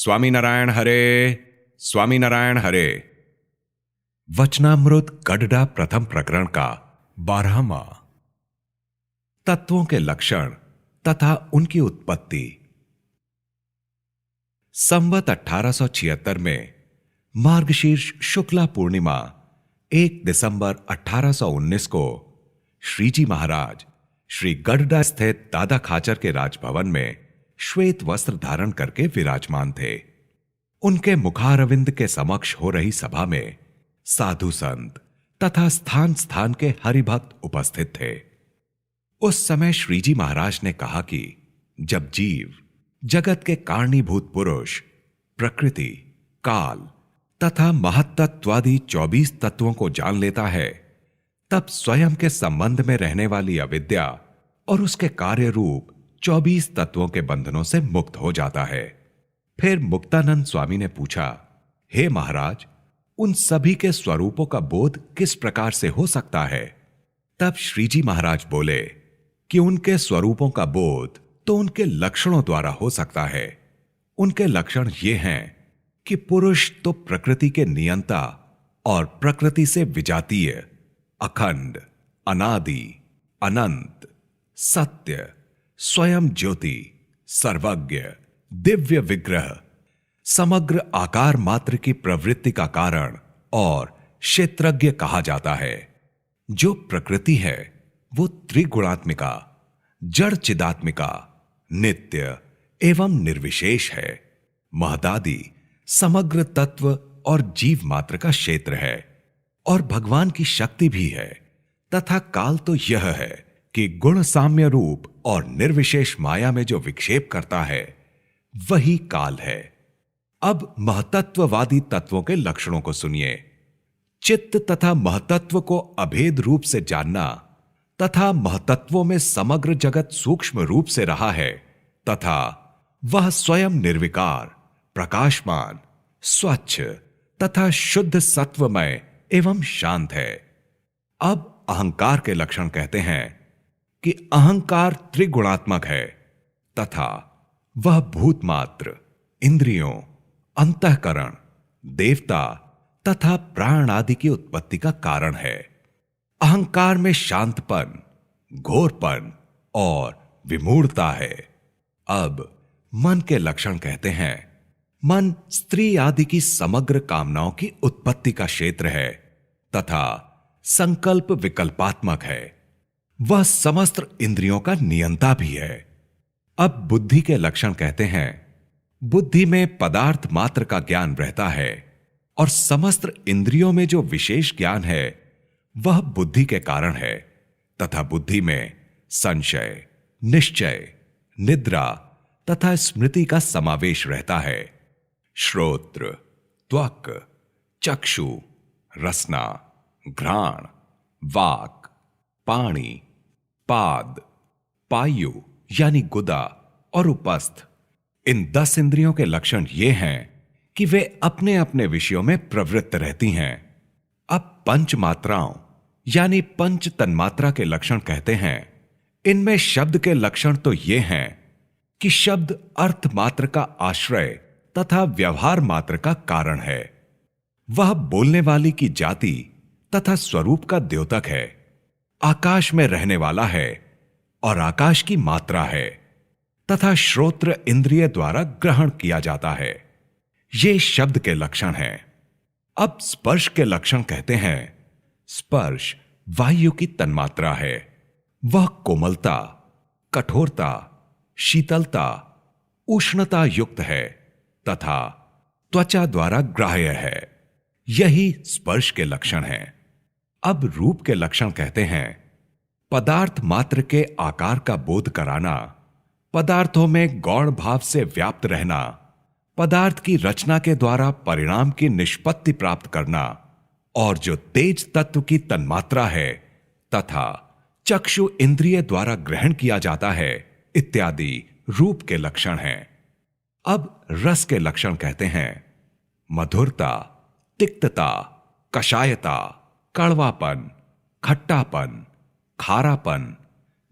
स्वामीनारायण हरे, स्वामीनारायण हरे। वचनामृत गडडा प्रथम प्रकरण का 12वां। तत्वों के लक्षण तथा उनकी उत्पत्ति। संवत 1876 में मार्गशीर्ष शुक्ला पूर्णिमा 1 दिसंबर 1819 को श्रीजी महाराज श्री गडडा स्थित दादा खाचर के राजभवन में श्वेत वस्त्र धारण करके विराजमान थे। उनके मुखारविंद के समक्ष हो रही सभा में साधु संत तथा स्थान स्थान के हरिभक्त उपस्थित थे। उस समय श्रीजी महाराज ने कहा कि जब जीव जगत के कारणीभूत पुरुष, प्रकृति, काल तथा महत्तत्वादि 24 तत्वों को जान लेता है, तब स्वयं के संबंध में रहने वाली अविद्या और उसके कार्य रूप 24 तत्वों के बंधनों से मुक्त हो जाता है। फिर मुक्तानंद स्वामी ने पूछा, हे महाराज, उन सभी के स्वरूपों का बोध किस प्रकार से हो सकता है? तब श्रीजी महाराज बोले कि उनके स्वरूपों का बोध तो उनके लक्षणों द्वारा हो सकता है। उनके लक्षण ये हैं कि पुरुष तो प्रकृति के नियंता और प्रकृति से विजातीय, अखंड, अनादि, अनंत, सत्य, स्वयं ज्योति, सर्वज्ञ, दिव्य विग्रह, समग्र आकार मात्र की प्रवृत्ति का कारण और क्षेत्रज्ञ कहा जाता है। जो प्रकृति है वो त्रिगुणात्मिका, जड़ चिदात्मिका, नित्य एवं निर्विशेष है। महदादि समग्र तत्व और जीव मात्र का क्षेत्र है और भगवान की शक्ति भी है। तथा काल तो यह है कि गुण साम्य रूप और निर्विशेष माया में जो विक्षेप करता है वही काल है। अब महतत्ववादी तत्वों के लक्षणों को सुनिए। चित्त तथा महतत्व को अभेद रूप से जानना तथा महतत्वों में समग्र जगत सूक्ष्म रूप से रहा है तथा वह स्वयं निर्विकार, प्रकाशमान, स्वच्छ तथा शुद्ध सत्वमय एवं शांत है। अब अहंकार के लक्षण कहते हैं कि अहंकार त्रिगुणात्मक है तथा वह भूतमात्र, इंद्रियों, अंतःकरण, देवता तथा प्राण आदि की उत्पत्ति का कारण है। अहंकार में शांतपन, घोरपन और विमूढ़ता है। अब मन के लक्षण कहते हैं, मन स्त्री आदि की समग्र कामनाओं की उत्पत्ति का क्षेत्र है तथा संकल्प विकल्पात्मक है। वह समस्त इंद्रियों का नियंता भी है। अब बुद्धि के लक्षण कहते हैं, बुद्धि में पदार्थ मात्र का ज्ञान रहता है और समस्त इंद्रियों में जो विशेष ज्ञान है वह बुद्धि के कारण है तथा बुद्धि में संशय, निश्चय, निद्रा तथा स्मृति का समावेश रहता है। श्रोत्र, त्वक, चक्षु, रसना, घ्राण, वाक, पाणी, पाद, पायु यानी गुदा और उपस्थ, इन 10 इंद्रियों के लक्षण ये हैं कि वे अपने अपने विषयों में प्रवृत्त रहती हैं। अब पंच मात्राओं यानी पंच तन्मात्रा के लक्षण कहते हैं। इनमें शब्द के लक्षण तो ये हैं कि शब्द अर्थ मात्र का आश्रय तथा व्यवहार मात्र का कारण है। वह बोलने वाली की जाति तथा स्वरूप का द्योतक है, आकाश में रहने वाला है और आकाश की मात्रा है तथा श्रोत्र इंद्रिय द्वारा ग्रहण किया जाता है। ये शब्द के लक्षण हैं। अब स्पर्श के लक्षण कहते हैं, स्पर्श वायु की तन्मात्रा है। वह कोमलता, कठोरता, शीतलता, उष्णता युक्त है तथा त्वचा द्वारा ग्राह्य है। यही स्पर्श के लक्षण हैं। अब रूप के लक्षण कहते हैं, पदार्थ मात्र के आकार का बोध कराना, पदार्थों में गौण भाव से व्याप्त रहना, पदार्थ की रचना के द्वारा परिणाम की निष्पत्ति प्राप्त करना और जो तेज तत्व की तन्मात्रा है तथा चक्षु इंद्रिय द्वारा ग्रहण किया जाता है इत्यादि रूप के लक्षण हैं। अब रस के लक्षण कहते हैं, मधुरता, तिक्तता, कषायता, कड़वापन, खट्टापन, खारापन,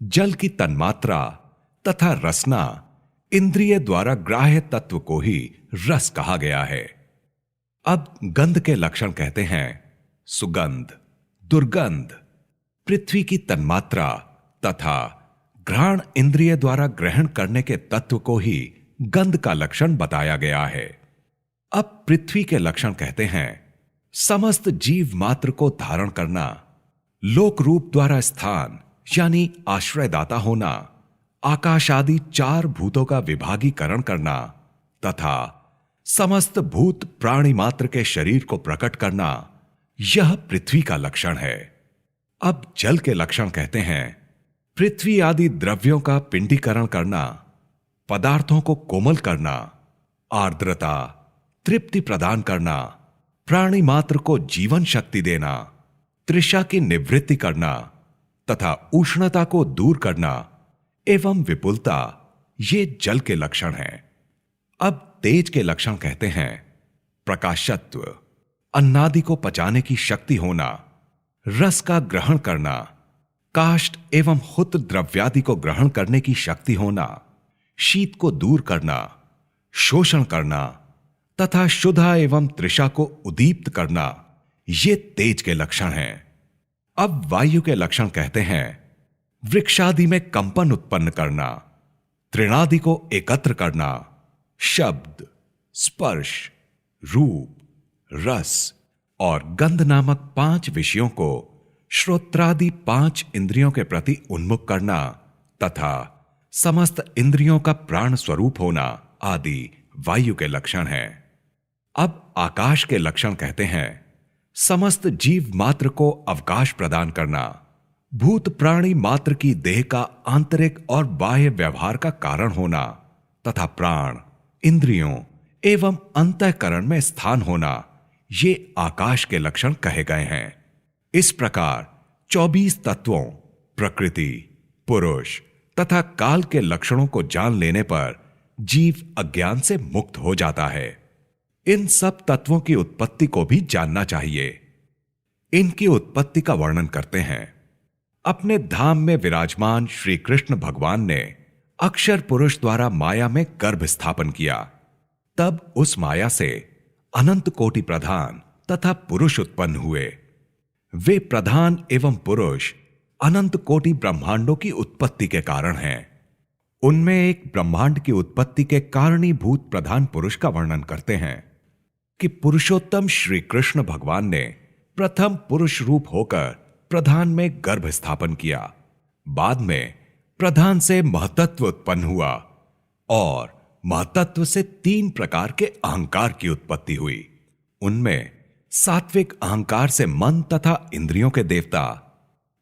जल की तन्मात्रा तथा रसना इंद्रिय द्वारा ग्राह्य तत्व को ही रस कहा गया है। अब गंध के लक्षण कहते हैं सुगंध, दुर्गंध, पृथ्वी की तन्मात्रा तथा घ्राण इंद्रिय द्वारा ग्रहण करने के तत्व को ही गंध का लक्षण बताया गया है। अब पृथ्वी के लक्षण कहते हैं समस्त जीव मात्र को धारण करना, लोक रूप द्वारा स्थान यानी आश्रयदाता होना, आकाश आदि 4 भूतों का विभागीकरण करना तथा समस्त भूत प्राणी मात्र के शरीर को प्रकट करना, यह पृथ्वी का लक्षण है। अब जल के लक्षण कहते हैं पृथ्वी आदि द्रव्यों का पिंडीकरण करना, पदार्थों को कोमल करना, आर्द्रता, तृप्ति प्रदान करना, प्राणी मात्र को जीवन शक्ति देना, तृषा की निवृत्ति करना तथा उष्णता को दूर करना एवं विपुलता, ये जल के लक्षण हैं। अब तेज के लक्षण कहते हैं प्रकाशत्व, अन्नादि को पचाने की शक्ति होना, रस का ग्रहण करना, काष्ठ एवं हुत द्रव्यादि को ग्रहण करने की शक्ति होना, शीत को दूर करना, शोषण करना तथा शुद्धा एवं तृषा को उदीप्त करना, ये तेज के लक्षण हैं। अब वायु के लक्षण कहते हैं वृक्षादि में कंपन उत्पन्न करना, तृणादि को एकत्र करना, शब्द, स्पर्श, रूप, रस और गंध नामक 5 विषयों को श्रोत्रादि 5 इंद्रियों के प्रति उन्मुख करना तथा समस्त इंद्रियों का प्राण स्वरूप होना आदि वायु के लक्षण हैं। अब आकाश के लक्षण कहते हैं समस्त जीव मात्र को अवकाश प्रदान करना, भूत प्राणी मात्र की देह का आंतरिक और बाह्य व्यवहार का कारण होना तथा प्राण, इंद्रियों एवं अंतःकरण में स्थान होना, ये आकाश के लक्षण कहे गए हैं। इस प्रकार 24 तत्वों, प्रकृति, पुरुष तथा काल के लक्षणों को जान लेने पर जीव अज्ञान से मुक्त हो जाता है। इन सब तत्वों की उत्पत्ति को भी जानना चाहिए। इनकी उत्पत्ति का वर्णन करते हैं। अपने धाम में विराजमान श्री कृष्ण भगवान ने अक्षर पुरुष द्वारा माया में गर्भ स्थापन किया। तब उस माया से अनंत कोटि प्रधान तथा पुरुष उत्पन्न हुए। वे प्रधान एवं पुरुष अनंत कोटि ब्रह्मांडों की उत्पत्ति के कारण हैं। उनमें एक ब्रह्मांड की उत्पत्ति के कारणीभूत प्रधान पुरुष का वर्णन करते हैं कि पुरुषोत्तम श्री कृष्ण भगवान ने प्रथम पुरुष रूप होकर प्रधान में गर्भ स्थापन किया। बाद में प्रधान से महतत्व उत्पन्न हुआ और महतत्व से 3 प्रकार के अहंकार की उत्पत्ति हुई। उनमें सात्विक अहंकार से मन तथा इंद्रियों के देवता,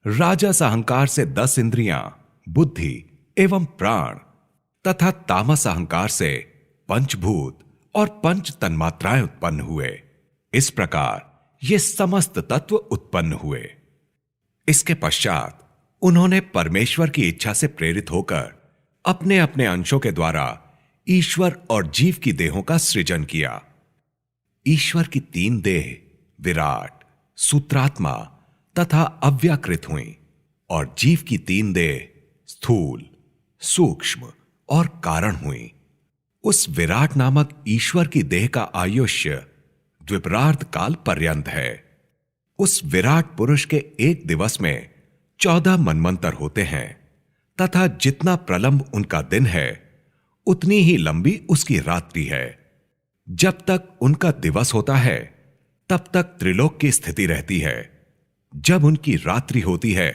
राजस अहंकार से 10 इंद्रियां, बुद्धि एवं प्राण तथा तामस अहंकार से पंचभूत और 5 तन्मात्राएं उत्पन्न हुए। इस प्रकार ये समस्त तत्व उत्पन्न हुए। इसके पश्चात उन्होंने परमेश्वर की इच्छा से प्रेरित होकर अपने अपने अंशों के द्वारा ईश्वर और जीव की देहों का सृजन किया। ईश्वर की 3 देह विराट, सूत्रात्मा तथा अव्याकृत हुई और जीव की 3 देह स्थूल, सूक्ष्म और कारण हुई। उस विराट नामक ईश्वर की देह का आयुष्य द्विपरार्ध काल पर्यंत है। उस विराट पुरुष के एक दिवस में 14 मनमंतर होते हैं तथा जितना प्रलंब उनका दिन है उतनी ही लंबी उसकी रात्रि है। जब तक उनका दिवस होता है तब तक त्रिलोक की स्थिति रहती है। जब उनकी रात्रि होती है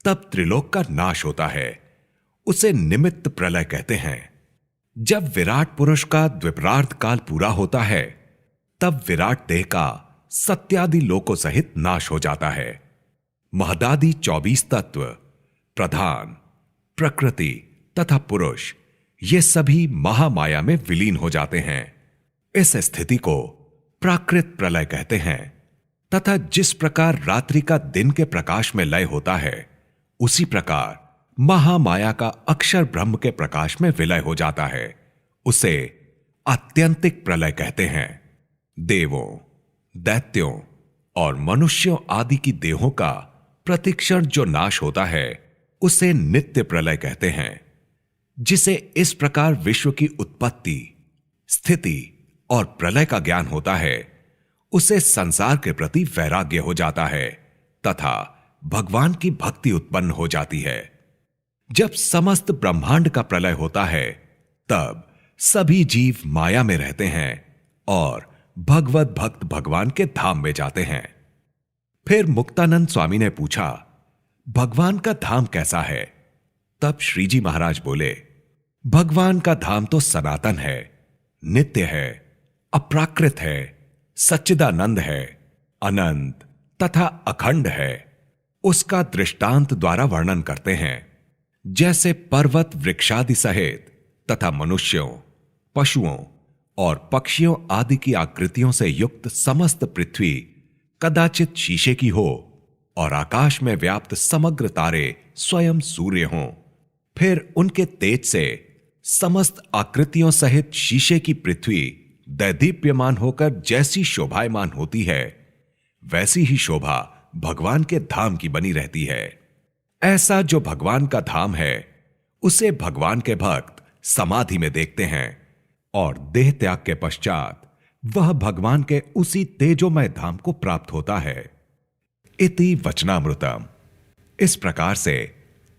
तब त्रिलोक का नाश होता है। उसे निमित्त प्रलय कहते हैं। जब विराट पुरुष का द्विपरार्ध काल पूरा होता है तब विराट देह का सत्यादि लोकों सहित नाश हो जाता है। महदादि 24 तत्व, प्रधान, प्रकृति तथा पुरुष ये सभी महामाया में विलीन हो जाते हैं। इस स्थिति को प्राकृत प्रलय कहते हैं तथा जिस प्रकार रात्रि का दिन के प्रकाश में लय होता है उसी प्रकार महामाया का अक्षर ब्रह्म के प्रकाश में विलय हो जाता है। उसे आत्यंतिक प्रलय कहते हैं। देवों, दैत्यों और मनुष्यों आदि की देहों का प्रतिक्षण जो नाश होता है उसे नित्य प्रलय कहते हैं। जिसे इस प्रकार विश्व की उत्पत्ति, स्थिति और प्रलय का ज्ञान होता है, उसे संसार के प्रति वैराग्य हो जाता है तथा भगवान की भक्ति उत्पन्न हो जाती है। जब समस्त ब्रह्मांड का प्रलय होता है, तब सभी जीव माया में रहते हैं और भगवत भक्त भगवान के धाम में जाते हैं। फिर मुक्तानंद स्वामी ने पूछा, भगवान का धाम कैसा है? तब श्रीजी महाराज बोले, भगवान का धाम तो सनातन है, नित्य है, अप्राकृत है, सच्चिदानंद है, अनंत तथा अखंड है। उसका दृष्टांत द्वारा वर्णन करते हैं। जैसे पर्वत वृक्षादि सहित तथा मनुष्यों, पशुओं और पक्षियों आदि की आकृतियों से युक्त समस्त पृथ्वी कदाचित शीशे की हो और आकाश में व्याप्त समग्र तारे स्वयं सूर्य हों, फिर उनके तेज से समस्त आकृतियों सहित शीशे की पृथ्वी दैदीप्यमान होकर जैसी शोभायमान होती है, वैसी ही शोभा भगवान के धाम की बनी रहती है। ऐसा जो भगवान का धाम है, उसे भगवान के भक्त समाधि में देखते हैं और देह त्याग के पश्चात वह भगवान के उसी तेजोमय धाम को प्राप्त होता है। इति वचनामृतम। इस प्रकार से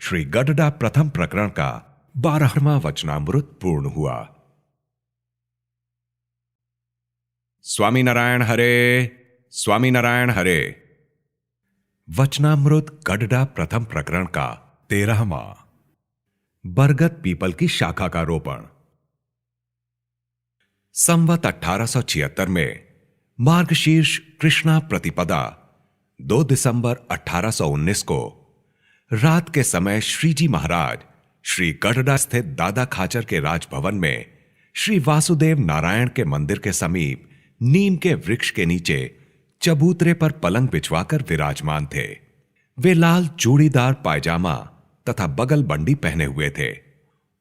श्री गडडा प्रथम प्रकरण का 12वां वचनामृत पूर्ण हुआ। स्वामी नारायण हरे, स्वामी नारायण हरे। वचनामृत गडडा प्रथम प्रकरण का 13वां। बरगद पीपल की शाखा का रोपण। संवत 1876 में मार्गशीर्ष कृष्णा प्रतिपदा 2 दिसंबर 1819 को रात के समय श्रीजी महाराज श्री गडडा स्थित दादा खाचर के राजभवन में श्री वासुदेव नारायण के मंदिर के समीप नीम के वृक्ष के नीचे चबूतरे पर पलंग बिछवाकर विराजमान थे। वे लाल चूड़ीदार पायजामा तथा बगल बंडी पहने हुए थे।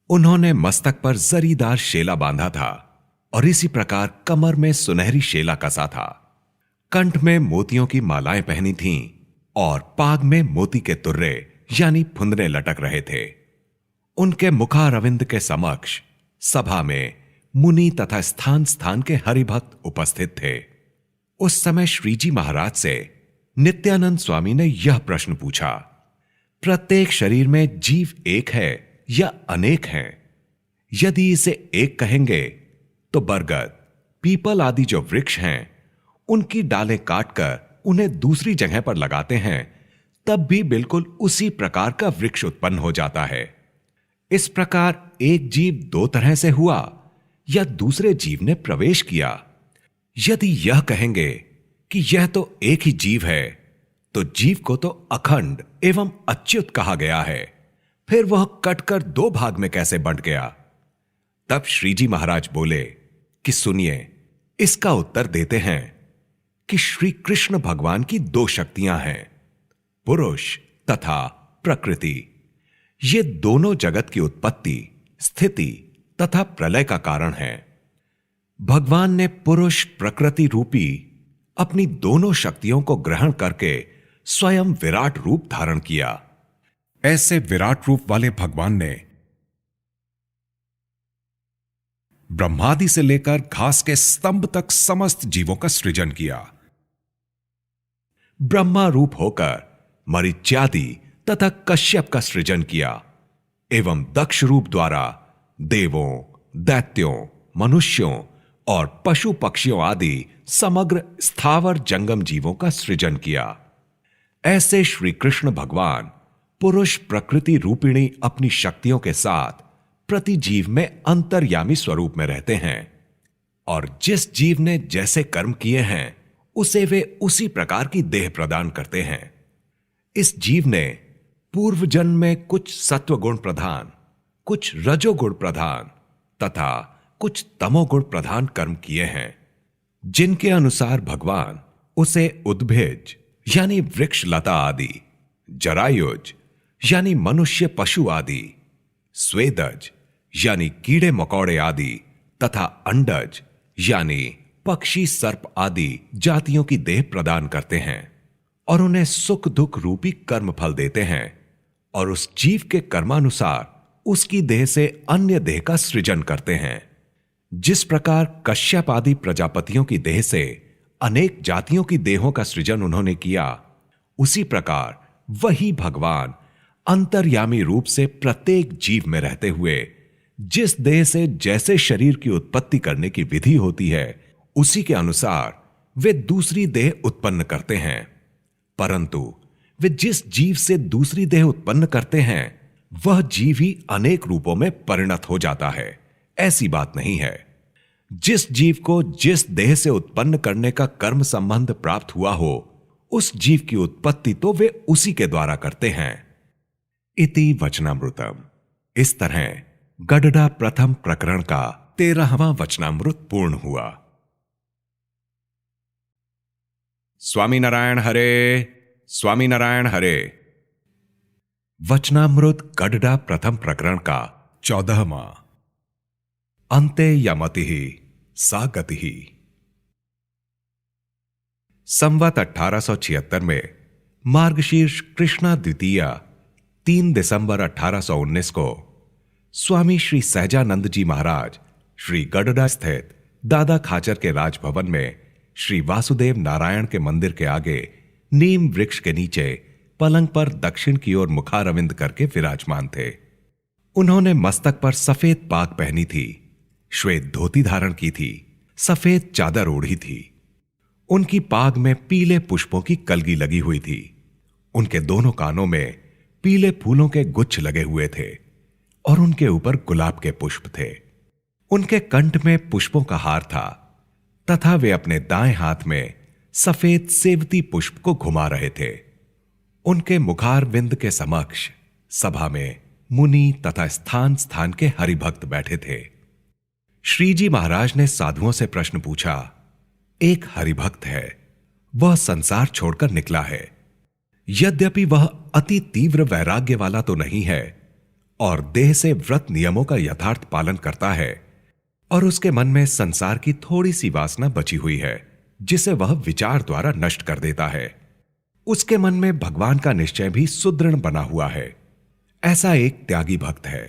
उन्होंने मस्तक पर जरीदार शेला बांधा था और इसी प्रकार कमर में सुनहरी शेला कसा था। कंठ में मोतियों की मालाएं पहनी थीं और पाग में मोती के तुर्रे यानी फुंदरे लटक रहे थे। उनके मुखारविंद के समक्ष सभा में मुनि तथा स्थान स्थान के हरिभक्त उपस्थित थे। उस समय श्रीजी महाराज से नित्यानंद स्वामी ने यह प्रश्न पूछा, प्रत्येक शरीर में जीव एक है या अनेक हैं? यदि इसे एक कहेंगे तो बरगद, पीपल आदि जो वृक्ष हैं, उनकी डालें काटकर उन्हें दूसरी जगह पर लगाते हैं, तब भी बिल्कुल उसी प्रकार का वृक्ष उत्पन्न हो जाता है। इस प्रकार एक जीव दो तरह से हुआ या दूसरे जीव ने प्रवेश किया। यदि यह कहेंगे कि यह तो एक ही जीव है, तो जीव को तो अखंड एवं अच्युत कहा गया है, फिर वह कटकर 2 भाग में कैसे बंट गया? तब श्रीजी महाराज बोले कि सुनिए, इसका उत्तर देते हैं कि श्री कृष्ण भगवान की 2 शक्तियां हैं, पुरुष तथा प्रकृति। ये दोनों जगत की उत्पत्ति, स्थिति तथा प्रलय का कारण है। भगवान ने पुरुष प्रकृति रूपी अपनी दोनों शक्तियों को ग्रहण करके स्वयं विराट रूप धारण किया। ऐसे विराट रूप वाले भगवान ने ब्रह्मादि से लेकर घास के स्तंभ तक समस्त जीवों का सृजन किया। ब्रह्मा रूप होकर मरीच्यादि तथा कश्यप का सृजन किया एवं दक्ष रूप द्वारा देवों, दैत्यों, मनुष्यों और पशु पक्षियों आदि समग्र स्थावर जंगम जीवों का सृजन किया। ऐसे श्री कृष्ण भगवान पुरुष प्रकृति रूपिणी अपनी शक्तियों के साथ प्रति जीव में अंतर्यामी स्वरूप में रहते हैं और जिस जीव ने जैसे कर्म किए हैं, उसे वे उसी प्रकार की देह प्रदान करते हैं। इस जीव ने पूर्व जन्म में कुछ सत्वगुण प्रधान, कुछ रजोगुण प्रधान तथा कुछ तमोगुण प्रधान कर्म किए हैं, जिनके अनुसार भगवान उसे उद्भिज यानी वृक्ष लता आदि, जरायुज यानी मनुष्य पशु आदि, स्वेदज यानी कीड़े मकौड़े आदि तथा अंडज यानी पक्षी सर्प आदि जातियों की देह प्रदान करते हैं और उन्हें सुख दुख रूपी कर्म फल देते हैं और उस जीव के कर्मानुसार उसकी देह से अन्य देह का सृजन करते हैं। जिस प्रकार कश्यप आदि प्रजापतियों की देह से अनेक जातियों की देहों का सृजन उन्होंने किया, उसी प्रकार वही भगवान अंतर्यामी रूप से प्रत्येक जीव में रहते हुए जिस देह से जैसे शरीर की उत्पत्ति करने की विधि होती है, उसी के अनुसार वे दूसरी देह उत्पन्न करते हैं। परंतु वे जिस जीव से दूसरी देह उत्पन्न करते हैं, वह जीव ही अनेक रूपों में परिणत हो जाता है, ऐसी बात नहीं है। जिस जीव को जिस देह से उत्पन्न करने का कर्म संबंध प्राप्त हुआ हो, उस जीव की उत्पत्ति तो वे उसी के द्वारा करते हैं। इति वचनामृतम। इस तरह गडडा प्रथम प्रकरण का 13वां वचनामृत पूर्ण हुआ। स्वामी नारायण हरे, स्वामी नारायण हरे। वचनामृत गडडा प्रथम प्रकरण का 14वां। अंते यमति सा गति। संवत 1876 में मार्गशीर्ष कृष्णा द्वितीया 3 दिसंबर 1819 को स्वामी श्री सहजानंद जी महाराज श्री गडडा स्थित दादा खाचर के राजभवन में श्री वासुदेव नारायण के मंदिर के आगे नीम वृक्ष के नीचे पलंग पर दक्षिण की ओर मुखारविंद करके विराजमान थे। उन्होंने मस्तक पर सफेद पाग पहनी थी, श्वेत धोती धारण की थी, सफेद चादर ओढ़ी थी। उनकी पाग में पीले पुष्पों की कलगी लगी हुई थी। उनके दोनों कानों में पीले फूलों के गुच्छ लगे हुए थे और उनके ऊपर गुलाब के पुष्प थे। उनके कंठ में पुष्पों का हार था तथा वे अपने दाएं हाथ में सफेद सेवती पुष्प को घुमा रहे थे। उनके मुखारविंद के समक्ष सभा में मुनि तथा स्थान स्थान के हरिभक्त बैठे थे। श्रीजी महाराज ने साधुओं से प्रश्न पूछा। एक हरिभक्त है, वह संसार छोड़कर निकला है। यद्यपि वह अति तीव्र वैराग्य वाला तो नहीं है और देह से व्रत नियमों का यथार्थ पालन करता है, और उसके मन में संसार की थोड़ी सी वासना बची हुई है जिसे वह विचार द्वारा नष्ट कर देता है। उसके मन में भगवान का निश्चय भी सुदृढ़ बना हुआ है। ऐसा एक त्यागी भक्त है।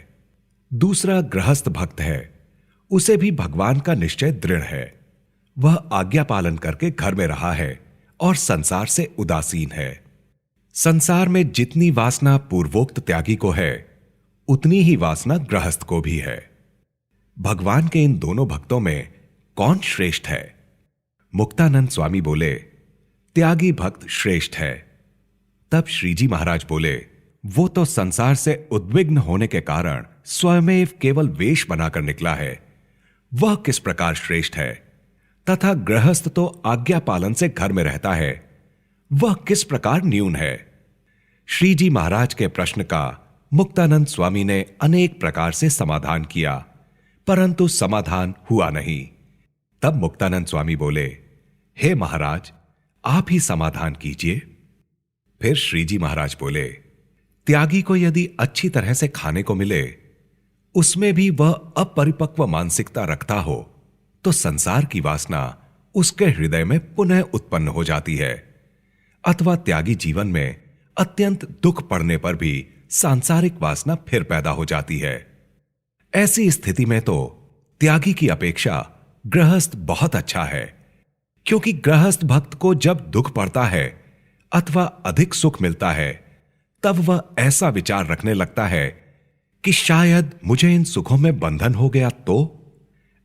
दूसरा गृहस्थ भक्त है, उसे भी भगवान का निश्चय दृढ़ है। वह आज्ञा पालन करके घर में रहा है और संसार से उदासीन है। संसार में जितनी वासना पूर्वोक्त त्यागी को है, उतनी ही वासना गृहस्थ को भी है। भगवान के इन दोनों भक्तों में कौन श्रेष्ठ है? मुक्तानंद स्वामी बोले, त्यागी भक्त श्रेष्ठ है। तब श्रीजी महाराज बोले, वो तो संसार से उद्विग्न होने के कारण स्वयमेव केवल वेश बनाकर निकला है, वह किस प्रकार श्रेष्ठ है? तथा गृहस्थ तो आज्ञा पालन से घर में रहता है, वह किस प्रकार न्यून है? श्रीजी महाराज के प्रश्न का मुक्तानंद स्वामी ने अनेक प्रकार से समाधान किया, परंतु समाधान हुआ नहीं। तब मुक्तानंद स्वामी बोले, हे महाराज, आप ही समाधान कीजिए। फिर श्रीजी महाराज बोले, त्यागी को यदि अच्छी तरह से खाने को मिले, उसमें भी वह अपरिपक्व मानसिकता रखता हो, तो संसार की वासना उसके हृदय में पुनः उत्पन्न हो जाती है। अथवा त्यागी जीवन में अत्यंत दुख पड़ने पर भी सांसारिक वासना फिर पैदा हो जाती है। ऐसी स्थिति में तो त्यागी की अपेक्षा गृहस्थ बहुत अच्छा है, क्योंकि गृहस्थ भक्त को जब दुख पड़ता है अथवा अधिक सुख मिलता है, तब वह ऐसा विचार रखने लगता है कि शायद मुझे इन सुखों में बंधन हो गया तो।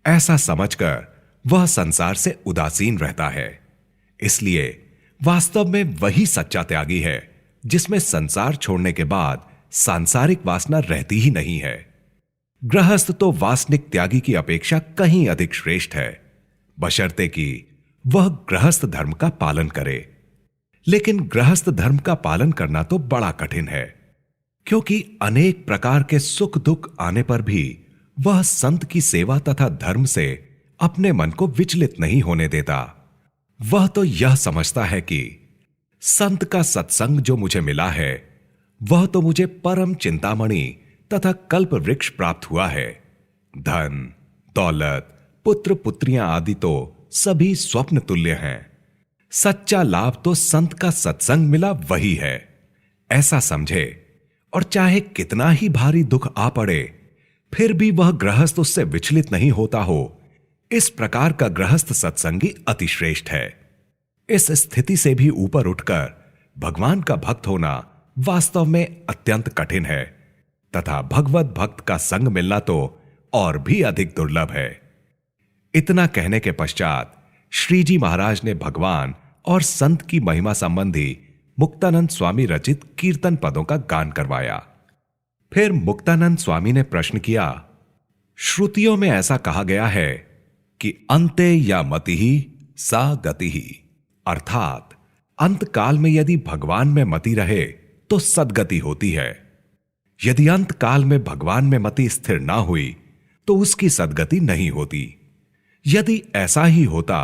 ऐसा समझकर वह संसार से उदासीन रहता है। इसलिए वास्तव में वही सच्चा त्यागी है जिसमें संसार छोड़ने के बाद सांसारिक वासना रहती ही नहीं है। गृहस्थ तो वासनिक त्यागी की अपेक्षा कहीं अधिक श्रेष्ठ है, बशर्ते कि वह गृहस्थ धर्म का पालन करे। लेकिन गृहस्थ धर्म का पालन करना तो बड़ा कठिन है, क्योंकि अनेक प्रकार के सुख दुख आने पर भी वह संत की सेवा तथा धर्म से अपने मन को विचलित नहीं होने देता। वह तो यह समझता है कि संत का सत्संग जो मुझे मिला है, वह तो मुझे परम चिंतामणि तथा कल्प वृक्ष प्राप्त हुआ है। धन दौलत पुत्र पुत्रियां आदि तो सभी स्वप्न तुल्य हैं। सच्चा लाभ तो संत का सत्संग मिला वही है, ऐसा समझे और चाहे कितना ही भारी दुख आ पड़े फिर भी वह गृहस्थ उससे विचलित नहीं होता हो, इस प्रकार का गृहस्थ सत्संगी अति श्रेष्ठ है। इस स्थिति से भी ऊपर उठकर भगवान का भक्त होना वास्तव में अत्यंत कठिन है तथा भगवत भक्त का संग मिलना तो और भी अधिक दुर्लभ है। इतना कहने के पश्चात श्री जी महाराज ने भगवान और संत की महिमा संबंधी मुक्तानंद स्वामी रचित कीर्तन पदों का गान करवाया। फिर मुक्तानंद स्वामी ने प्रश्न किया, श्रुतियों में ऐसा कहा गया है कि अंते या मति ही सा गति ही, अर्थात अंत काल में यदि भगवान में मति रहे तो सद्गति होती है, यदि अंत काल में भगवान में मति स्थिर ना हुई तो उसकी सद्गति नहीं होती। यदि ऐसा ही होता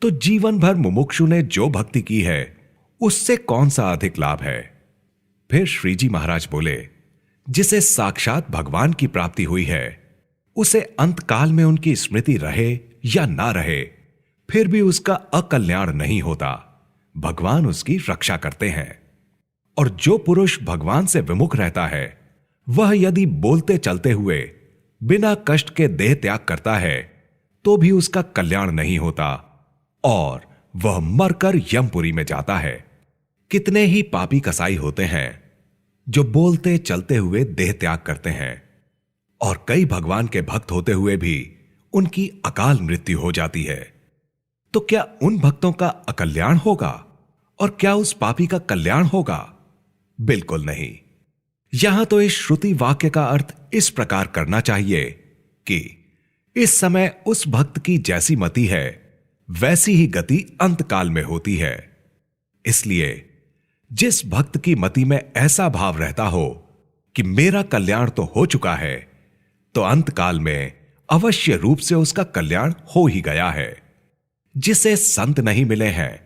तो जीवन भर मुमुक्षु ने जो भक्ति की है उससे कौन सा अधिक लाभ है। फिर श्री जी महाराज बोले, जिसे साक्षात भगवान की प्राप्ति हुई है उसे अंत काल में उनकी स्मृति रहे या ना रहे फिर भी उसका अकल्याण नहीं होता, भगवान उसकी रक्षा करते हैं। और जो पुरुष भगवान से विमुख रहता है वह यदि बोलते चलते हुए बिना कष्ट के देह त्याग करता है तो भी उसका कल्याण नहीं होता और वह मरकर यमपुरी में जाता है। कितने ही पापी कसाई होते हैं जो बोलते चलते हुए देह त्याग करते हैं और कई भगवान के भक्त होते हुए भी उनकी अकाल मृत्यु हो जाती है। तो क्या उन भक्तों का अकल्याण होगा और क्या उस पापी का कल्याण होगा? बिल्कुल नहीं। यहां तो इस श्रुति वाक्य का अर्थ इस प्रकार करना चाहिए कि इस समय उस भक्त की जैसी मति है वैसी ही गति अंतकाल में होती है। इसलिए जिस भक्त की मति में ऐसा भाव रहता हो कि मेरा कल्याण तो हो चुका है तो अंतकाल में अवश्य रूप से उसका कल्याण हो ही गया है। जिसे संत नहीं मिले हैं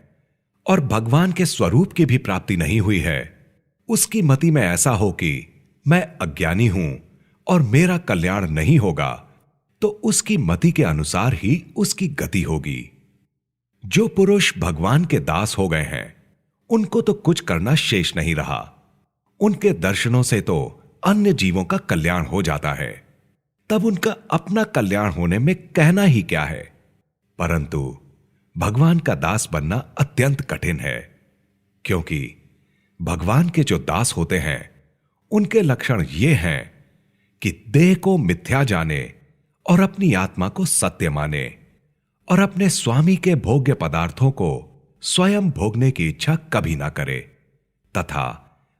और भगवान के स्वरूप की भी प्राप्ति नहीं हुई है उसकी मति में ऐसा हो कि मैं अज्ञानी हूं और मेरा कल्याण नहीं होगा तो उसकी मति के अनुसार ही उसकी गति होगी। जो पुरुष भगवान के दास हो गए हैं उनको तो कुछ करना शेष नहीं रहा। उनके दर्शनों से तो अन्य जीवों का कल्याण हो जाता है, तब उनका अपना कल्याण होने में कहना ही क्या है। परंतु भगवान का दास बनना अत्यंत कठिन है, क्योंकि भगवान के जो दास होते हैं उनके लक्षण ये हैं कि देह को मिथ्या जाने और अपनी आत्मा को सत्य माने और अपने स्वामी के भोग्य पदार्थों को स्वयं भोगने की इच्छा कभी ना करे तथा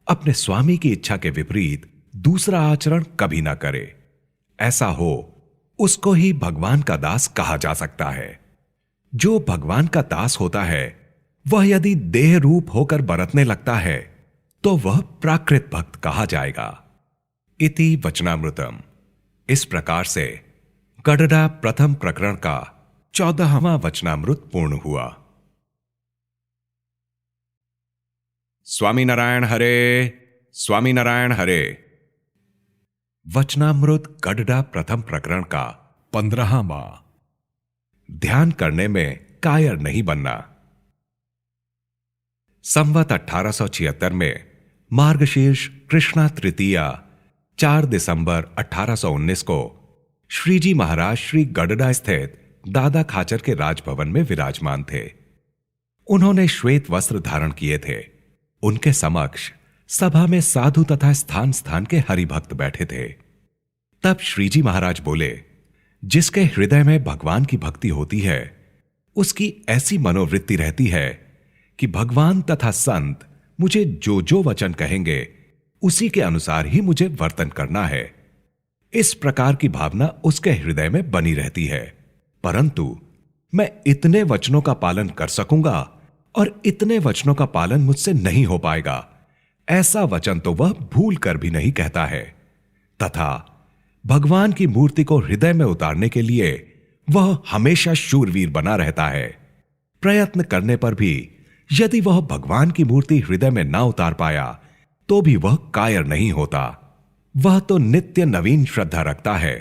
अपने स्वामी की इच्छा के विपरीत दूसरा आचरण कभी ना करे। ऐसा हो उसको ही भगवान का दास कहा जा सकता है। जो भगवान का दास होता है वह यदि देह रूप होकर बरतने लगता है तो वह प्राकृत भक्त कहा जाएगा। इति वचनामृतम। इस प्रकार से गडडा प्रथम प्रकरण का 14वां वचनामृत पूर्ण हुआ। स्वामी नारायण हरे, स्वामी नारायण हरे। वचनामृत गडडा प्रथम प्रकरण का 15वां। ध्यान करने में कायर नहीं बनना। संवत 1876 में मार्गशीर्ष कृष्णा तृतीया 4 दिसंबर 1819 को श्री जी महाराज श्री गडडा स्थित दादा खाचर के राजभवन में विराजमान थे। उन्होंने श्वेत वस्त्र धारण किए थे। उनके समक्ष सभा में साधु तथा स्थान स्थान के हरिभक्त बैठे थे। तब श्री जी महाराज बोले, जिसके हृदय में भगवान की भक्ति होती है उसकी ऐसी मनोवृत्ति रहती है कि भगवान तथा संत मुझे जो जो वचन कहेंगे उसी के अनुसार ही मुझे वर्तन करना है। इस प्रकार की भावना उसके हृदय में बनी रहती है। परंतु मैं इतने वचनों का पालन कर सकूंगा और इतने वचनों का पालन मुझसे नहीं हो पाएगा, ऐसा वचन तो वह भूल कर भी नहीं कहता है। तथा भगवान की मूर्ति को हृदय में उतारने के लिए वह हमेशा शूरवीर बना रहता है। प्रयत्न करने पर भी यदि वह भगवान की मूर्ति हृदय में ना उतार पाया तो भी वह कायर नहीं होता। वह तो नित्य नवीन श्रद्धा रखता है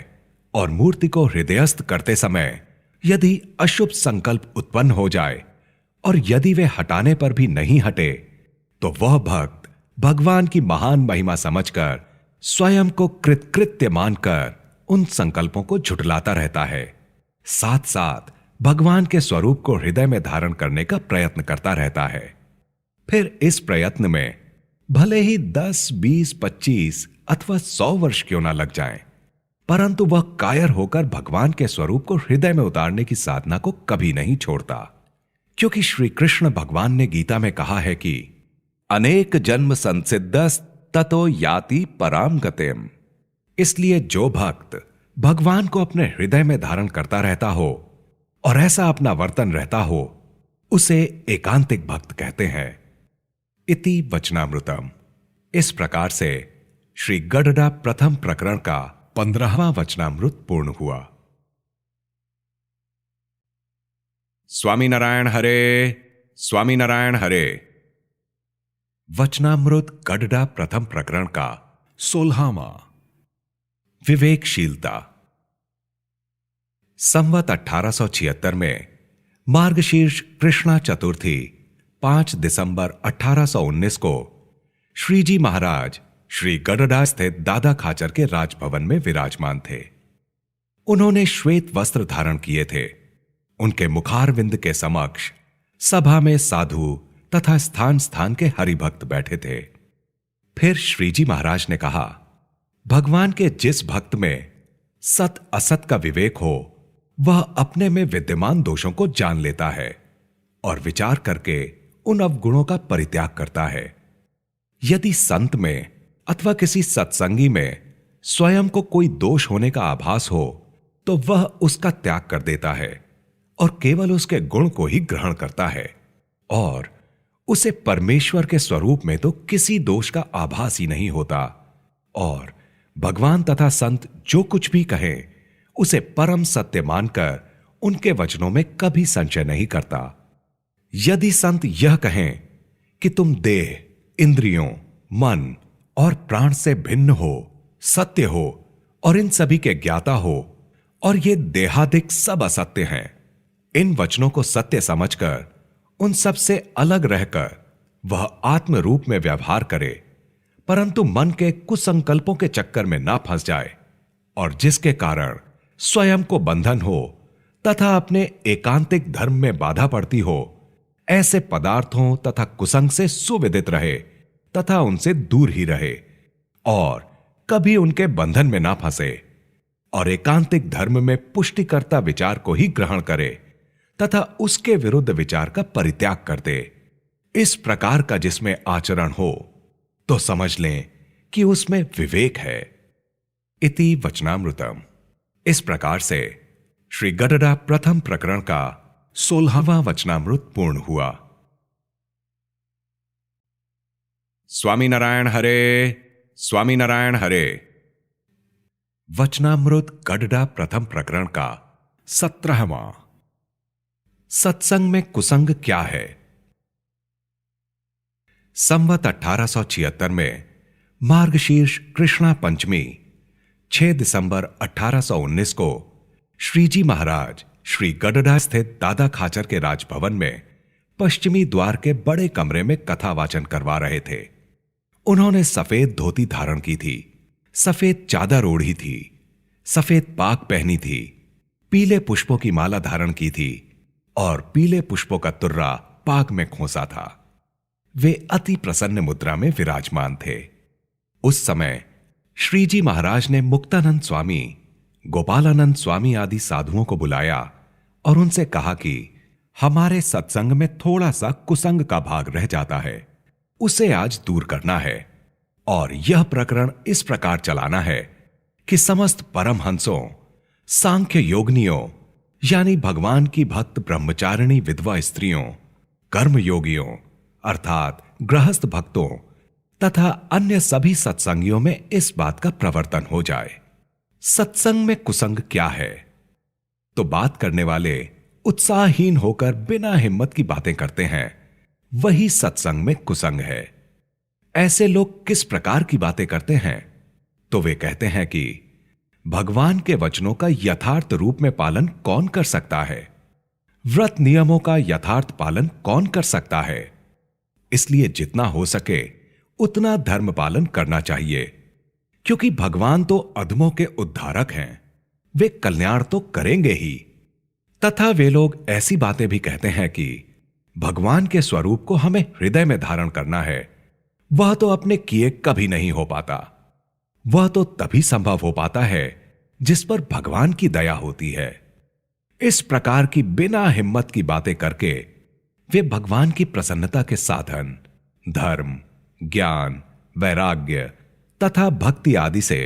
और मूर्ति को हृदयस्थ करते समय यदि अशुभ संकल्प उत्पन्न हो जाए और यदि वे हटाने पर भी नहीं हटे तो वह भक्त भगवान की महान महिमा समझकर स्वयं को कृतकृत्य मानकर उन संकल्पों को झुठलाता रहता है। साथ साथ भगवान के स्वरूप को हृदय में धारण करने का प्रयत्न करता रहता है। फिर इस प्रयत्न में भले ही 10, 20, 25 अथवा 100 वर्ष क्यों ना लग जाएं, परंतु वह कायर होकर भगवान के स्वरूप को हृदय में उतारने की साधना को कभी नहीं छोड़ता। क्योंकि श्री कृष्ण भगवान ने गीता में कहा है कि अनेक जन्म संसिद्धस ततो याति पराम गतिम। इसलिए जो भक्त भगवान को अपने हृदय में धारण करता रहता हो और ऐसा अपना वर्तन रहता हो, उसे एकांतिक भक्त कहते हैं। इति वचनामृतम। इस प्रकार से श्री गडडा प्रथम प्रकरण का 15वां वचनामृत पूर्ण हुआ। स्वामी नारायण हरे, स्वामी नारायण हरे। वचनामृत गडडा प्रथम प्रकरण का 16वां। विवेकशीलता। संवत 1876 में मार्गशीर्ष कृष्णा चतुर्थी 5 दिसंबर 1819 को श्रीजी महाराज श्री गडडा स्थित दादा खाचर के राजभवन में विराजमान थे। उन्होंने श्वेत वस्त्र धारण किए थे। उनके मुखारविंद के समक्ष सभा में साधु तथा स्थान स्थान के हरिभक्त बैठे थे। फिर श्रीजी महाराज ने कहा, भगवान के जिस भक्त में सत असत का विवेक हो, वह अपने में विद्यमान दोषों को जान लेता है और विचार करके उन अवगुणों का परित्याग करता है। यदि संत में अथवा किसी सत्संगी में स्वयं को कोई दोष होने का आभास हो, तो वह उसका त्याग कर देता है और केवल उसके गुण को ही ग्रहण करता है, और उसे परमेश्वर के स्वरूप में तो किसी दोष का आभास ही नहीं होता। और भगवान तथा संत जो कुछ भी कहें, उसे परम सत्य मानकर उनके वचनों में कभी संशय नहीं करता। यदि संत यह कहें कि तुम देह, इंद्रियों, मन और प्राण से भिन्न हो, सत्य हो और इन सभी के ज्ञाता हो, और ये देहादिक सब असत्य हैं, इन वचनों को सत्य समझकर उन सब से अलग रहकर वह आत्म रूप में व्यवहार करे, परंतु मन के कुसंकल्पों के चक्कर में ना फंस जाए, और जिसके कारण स्वयं को बंधन हो तथा अपने एकांतिक धर्म में बाधा पड़ती हो, ऐसे पदार्थों तथा कुसंग से सुविदित रहे तथा उनसे दूर ही रहे, और कभी उनके बंधन में ना फंसे, और एकांतिक धर्म में पुष्टिकर्ता विचार को ही ग्रहण करे तथा उसके विरुद्ध विचार का परित्याग कर दे। इस प्रकार का जिसमें आचरण हो, तो समझ लें कि उसमें विवेक है। इति वचनामृतम। इस प्रकार से श्री गडडा प्रथम प्रकरण का 16वां वचनामृत पूर्ण हुआ। स्वामी नारायण हरे, स्वामी नारायण हरे। वचनामृत गडडा प्रथम प्रकरण का 17वां। सत्संग में कुसंग क्या है। संवत 1876 में मार्गशीर्ष कृष्णा पंचमी 6 दिसंबर 1819 को श्रीजी महाराज श्री गडडा स्थित दादा खाचर के राजभवन में पश्चिमी द्वार के बड़े कमरे में कथा वाचन करवा रहे थे। उन्होंने सफेद धोती धारण की थी, सफेद चादर ओढ़ी थी, सफेद पाग पहनी थी, पीले पुष्पों की माला धारण की थी और पीले पुष्पों का तुर्रा पाग में खोसा था। वे अति प्रसन्न मुद्रा में विराजमान थे। उस समय श्रीजी महाराज ने मुक्तानंद स्वामी, गोपालानंद स्वामी आदि साधुओं को बुलाया और उनसे कहा कि हमारे सत्संग में थोड़ा सा कुसंग का भाग रह जाता है, उसे आज दूर करना है, और यह प्रकरण इस प्रकार चलाना है कि समस्त परमहंसों, सांख्य योगनियों यानी भगवान की भक्त ब्रह्मचारिणी विधवा स्त्रियों, कर्म योगियों अर्थात गृहस्थ भक्तों तथा अन्य सभी सत्संगियों में इस बात का प्रवर्तन हो जाए। सत्संग में कुसंग क्या है? तो बात करने वाले उत्साहहीन होकर बिना हिम्मत की बातें करते हैं, वही सत्संग में कुसंग है। ऐसे लोग किस प्रकार की बातें करते हैं? तो वे कहते हैं कि भगवान के वचनों का यथार्थ रूप में पालन कौन कर सकता है? व्रत नियमों का यथार्थ पालन कौन कर सकता है? इसलिए जितना हो सके उतना धर्म पालन करना चाहिए, क्योंकि भगवान तो अधमों के उद्धारक हैं, वे कल्याण तो करेंगे ही। तथा वे लोग ऐसी बातें भी कहते हैं कि भगवान के स्वरूप को हमें हृदय में धारण करना है। वह तो अपने किए कभी नहीं हो पाता। वह तो तभी संभव हो पाता है जिस पर भगवान की दया होती है। इस प्रकार की बिना हिम्मत की बातें करके वे भगवान की प्रसन्नता के साधन धर्म, ज्ञान, वैराग्य तथा भक्ति आदि से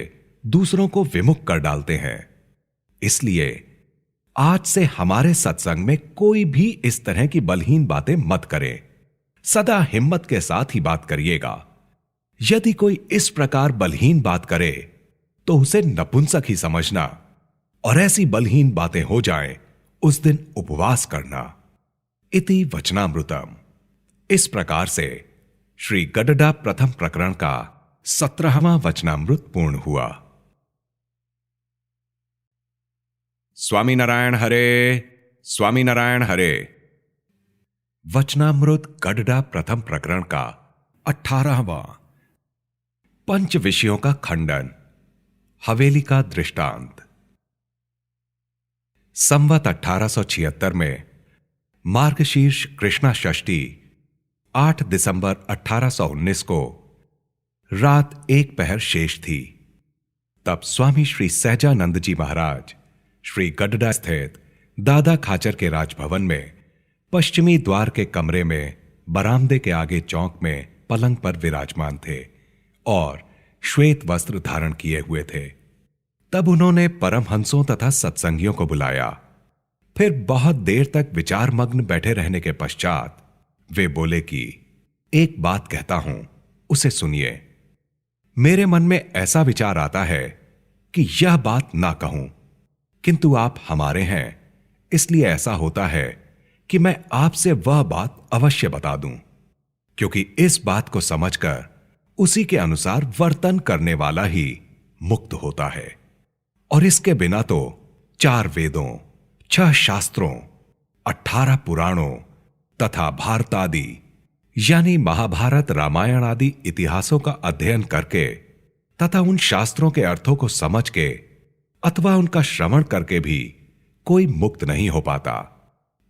दूसरों को विमुख कर डालते हैं। इसलिए आज से हमारे सत्संग में कोई भी इस तरह की बलहीन बातें मत करे। सदा हिम्मत के साथ ही बात करिएगा। यदि कोई इस प्रकार बलहीन बात करे तो उसे नपुंसक ही समझना, और ऐसी बलहीन बातें हो जाएं उस दिन उपवास करना। इति वचनामृतम। इस प्रकार से श्री गडडा प्रथम प्रकरण का 17वां वचनामृत पूर्ण हुआ। स्वामी नारायण हरे, स्वामी नारायण हरे। वचनामृत गडडा प्रथम प्रकरण का 18वां। पंच विषयों का खंडन, हवेली का दृष्टांत। संवत 1876 में मार्गशीर्ष कृष्णा षष्ठी 8 दिसंबर 1819 को रात 1 पहर शेष थी। तब स्वामी श्री सहजानंद जी महाराज श्री गडडा स्थित दादा खाचर के राजभवन में पश्चिमी द्वार के कमरे में बरामदे के आगे चौक में पलंग पर विराजमान थे और श्वेत वस्त्र धारण किए हुए थे। तब उन्होंने परमहंसों तथा सत्संगियों को बुलाया। फिर बहुत देर तक विचारमग्न बैठे रहने के पश्चात वे बोले कि एक बात कहता हूं, उसे सुनिए। मेरे मन में ऐसा विचार आता है कि यह बात ना कहूं, किंतु आप हमारे हैं, इसलिए ऐसा होता है कि मैं आपसे वह बात अवश्य बता दूं, क्योंकि इस बात को समझकर उसी के अनुसार वर्तन करने वाला ही मुक्त होता है। और इसके बिना तो 4 वेदों, 6 शास्त्रों, 18 पुराणों तथा भारत आदि यानी महाभारत, रामायण आदि इतिहासों का अध्ययन करके तथा उन शास्त्रों के अर्थों को समझ के अथवा उनका श्रवण करके भी कोई मुक्त नहीं हो पाता।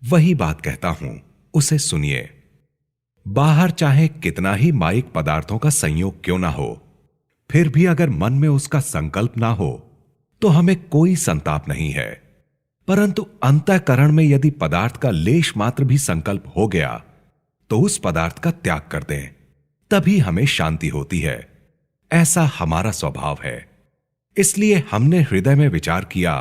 वही बात कहता हूं, उसे सुनिए। बाहर चाहे कितना ही माइक पदार्थों का संयोग क्यों ना हो, फिर भी अगर मन में उसका संकल्प ना हो तो हमें कोई संताप नहीं है। परंतु अंतःकरण में यदि पदार्थ का लेश मात्र भी संकल्प हो गया तो उस पदार्थ का त्याग कर दें, तभी हमें शांति होती है। ऐसा हमारा स्वभाव है। इसलिए हमने हृदय में विचार किया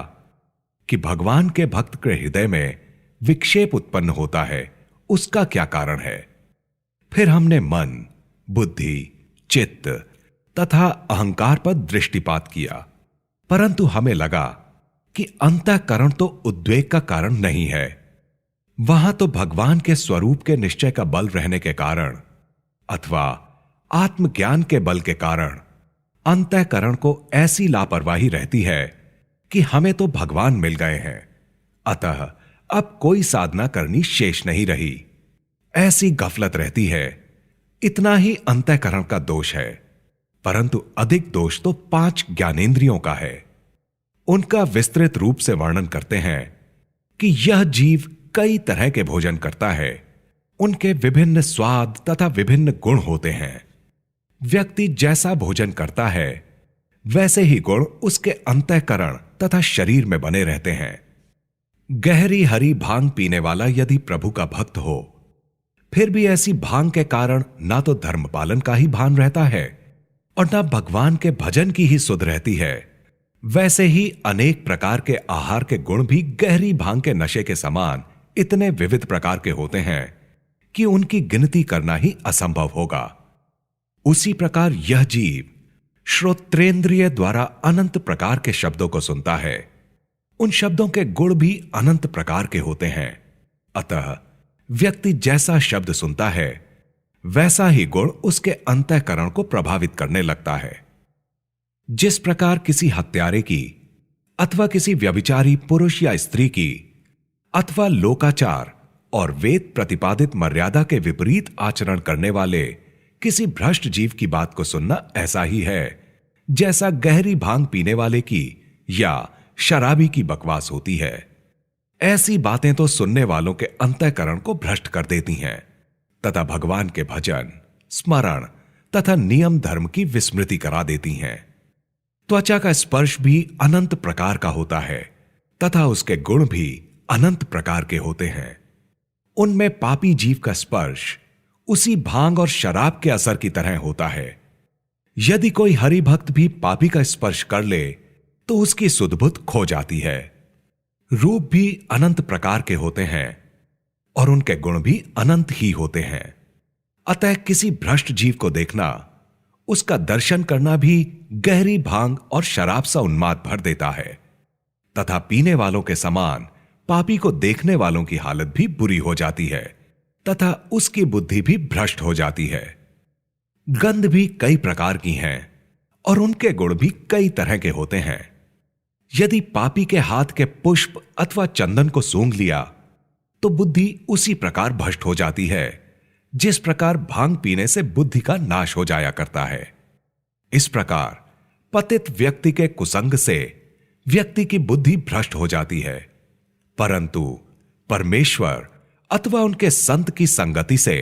कि भगवान के भक्त के हृदय में विक्षेप उत्पन्न होता है, उसका क्या कारण है। फिर हमने मन, बुद्धि, चित्त तथा अहंकार पर दृष्टिपात किया, परंतु हमें लगा कि अंतःकरण तो उद्वेग का कारण नहीं है। वहां तो भगवान के स्वरूप के निश्चय का बल रहने के कारण अथवा आत्मज्ञान के बल के कारण अंतःकरण को ऐसी लापरवाही रहती है कि हमें तो भगवान मिल गए हैं, अतः अब कोई साधना करनी शेष नहीं रही, ऐसी गफलत रहती है। इतना ही अंतःकरण का दोष है, परंतु अधिक दोष तो 5 ज्ञानेंद्रियों का है। उनका विस्तृत रूप से वर्णन करते हैं कि यह जीव कई तरह के भोजन करता है, उनके विभिन्न स्वाद तथा विभिन्न गुण होते हैं। व्यक्ति जैसा भोजन करता है वैसे ही गुण उसके अंतःकरण तथा शरीर में बने रहते हैं। गहरी हरी भांग पीने वाला यदि प्रभु का भक्त हो, फिर भी ऐसी भांग के कारण ना तो धर्म पालन का ही भान रहता है और ना भगवान के भजन की ही सुध रहती है। वैसे ही अनेक प्रकार के आहार के गुण भी गहरी भांग के नशे के समान इतने विविध प्रकार के होते हैं कि उनकी गिनती करना ही असंभव होगा। उसी प्रकार यह जीव श्रोत्रेंद्रिय द्वारा अनंत प्रकार के शब्दों को सुनता है। उन शब्दों के गुण भी अनंत प्रकार के होते हैं। अतः व्यक्ति जैसा शब्द सुनता है वैसा ही गुण उसके अंतःकरण को प्रभावित करने लगता है। जिस प्रकार किसी हत्यारे की अथवा किसी व्यभिचारी पुरुष या स्त्री की अथवा लोकाचार और वेद प्रतिपादित मर्यादा के विपरीत आचरण करने वाले किसी भ्रष्ट जीव की बात को सुनना ऐसा ही है जैसा गहरी भांग पीने वाले की या शराबी की बकवास होती है। ऐसी बातें तो सुनने वालों के अंतःकरण को भ्रष्ट कर देती हैं तथा भगवान के भजन, स्मरण तथा नियम धर्म की विस्मृति करा देती हैं। त्वचा का स्पर्श भी अनंत प्रकार का होता है तथा उसके गुण भी अनंत प्रकार के होते हैं। उनमें पापी जीव का स्पर्श उसी भांग और शराब के असर की तरह होता है। यदि कोई हरि भक्त भी पापी का स्पर्श कर ले तो उसकी सुधबुद्ध खो जाती है। रूप भी अनंत प्रकार के होते हैं और उनके गुण भी अनंत ही होते हैं। अतः किसी भ्रष्ट जीव को देखना, उसका दर्शन करना भी गहरी भांग और शराब सा उन्माद भर देता है तथा पीने वालों के समान पापी को देखने वालों की हालत भी बुरी हो जाती है तथा उसकी बुद्धि भी भ्रष्ट हो जाती है। गंध भी कई प्रकार की हैं और उनके गुण भी कई तरह के होते हैं। यदि पापी के हाथ के पुष्प अथवा चंदन को सूंघ लिया तो बुद्धि उसी प्रकार भ्रष्ट हो जाती है जिस प्रकार भांग पीने से बुद्धि का नाश हो जाया करता है। इस प्रकार पतित व्यक्ति के कुसंग से व्यक्ति की बुद्धि भ्रष्ट हो जाती है, परंतु परमेश्वर अथवा उनके संत की संगति से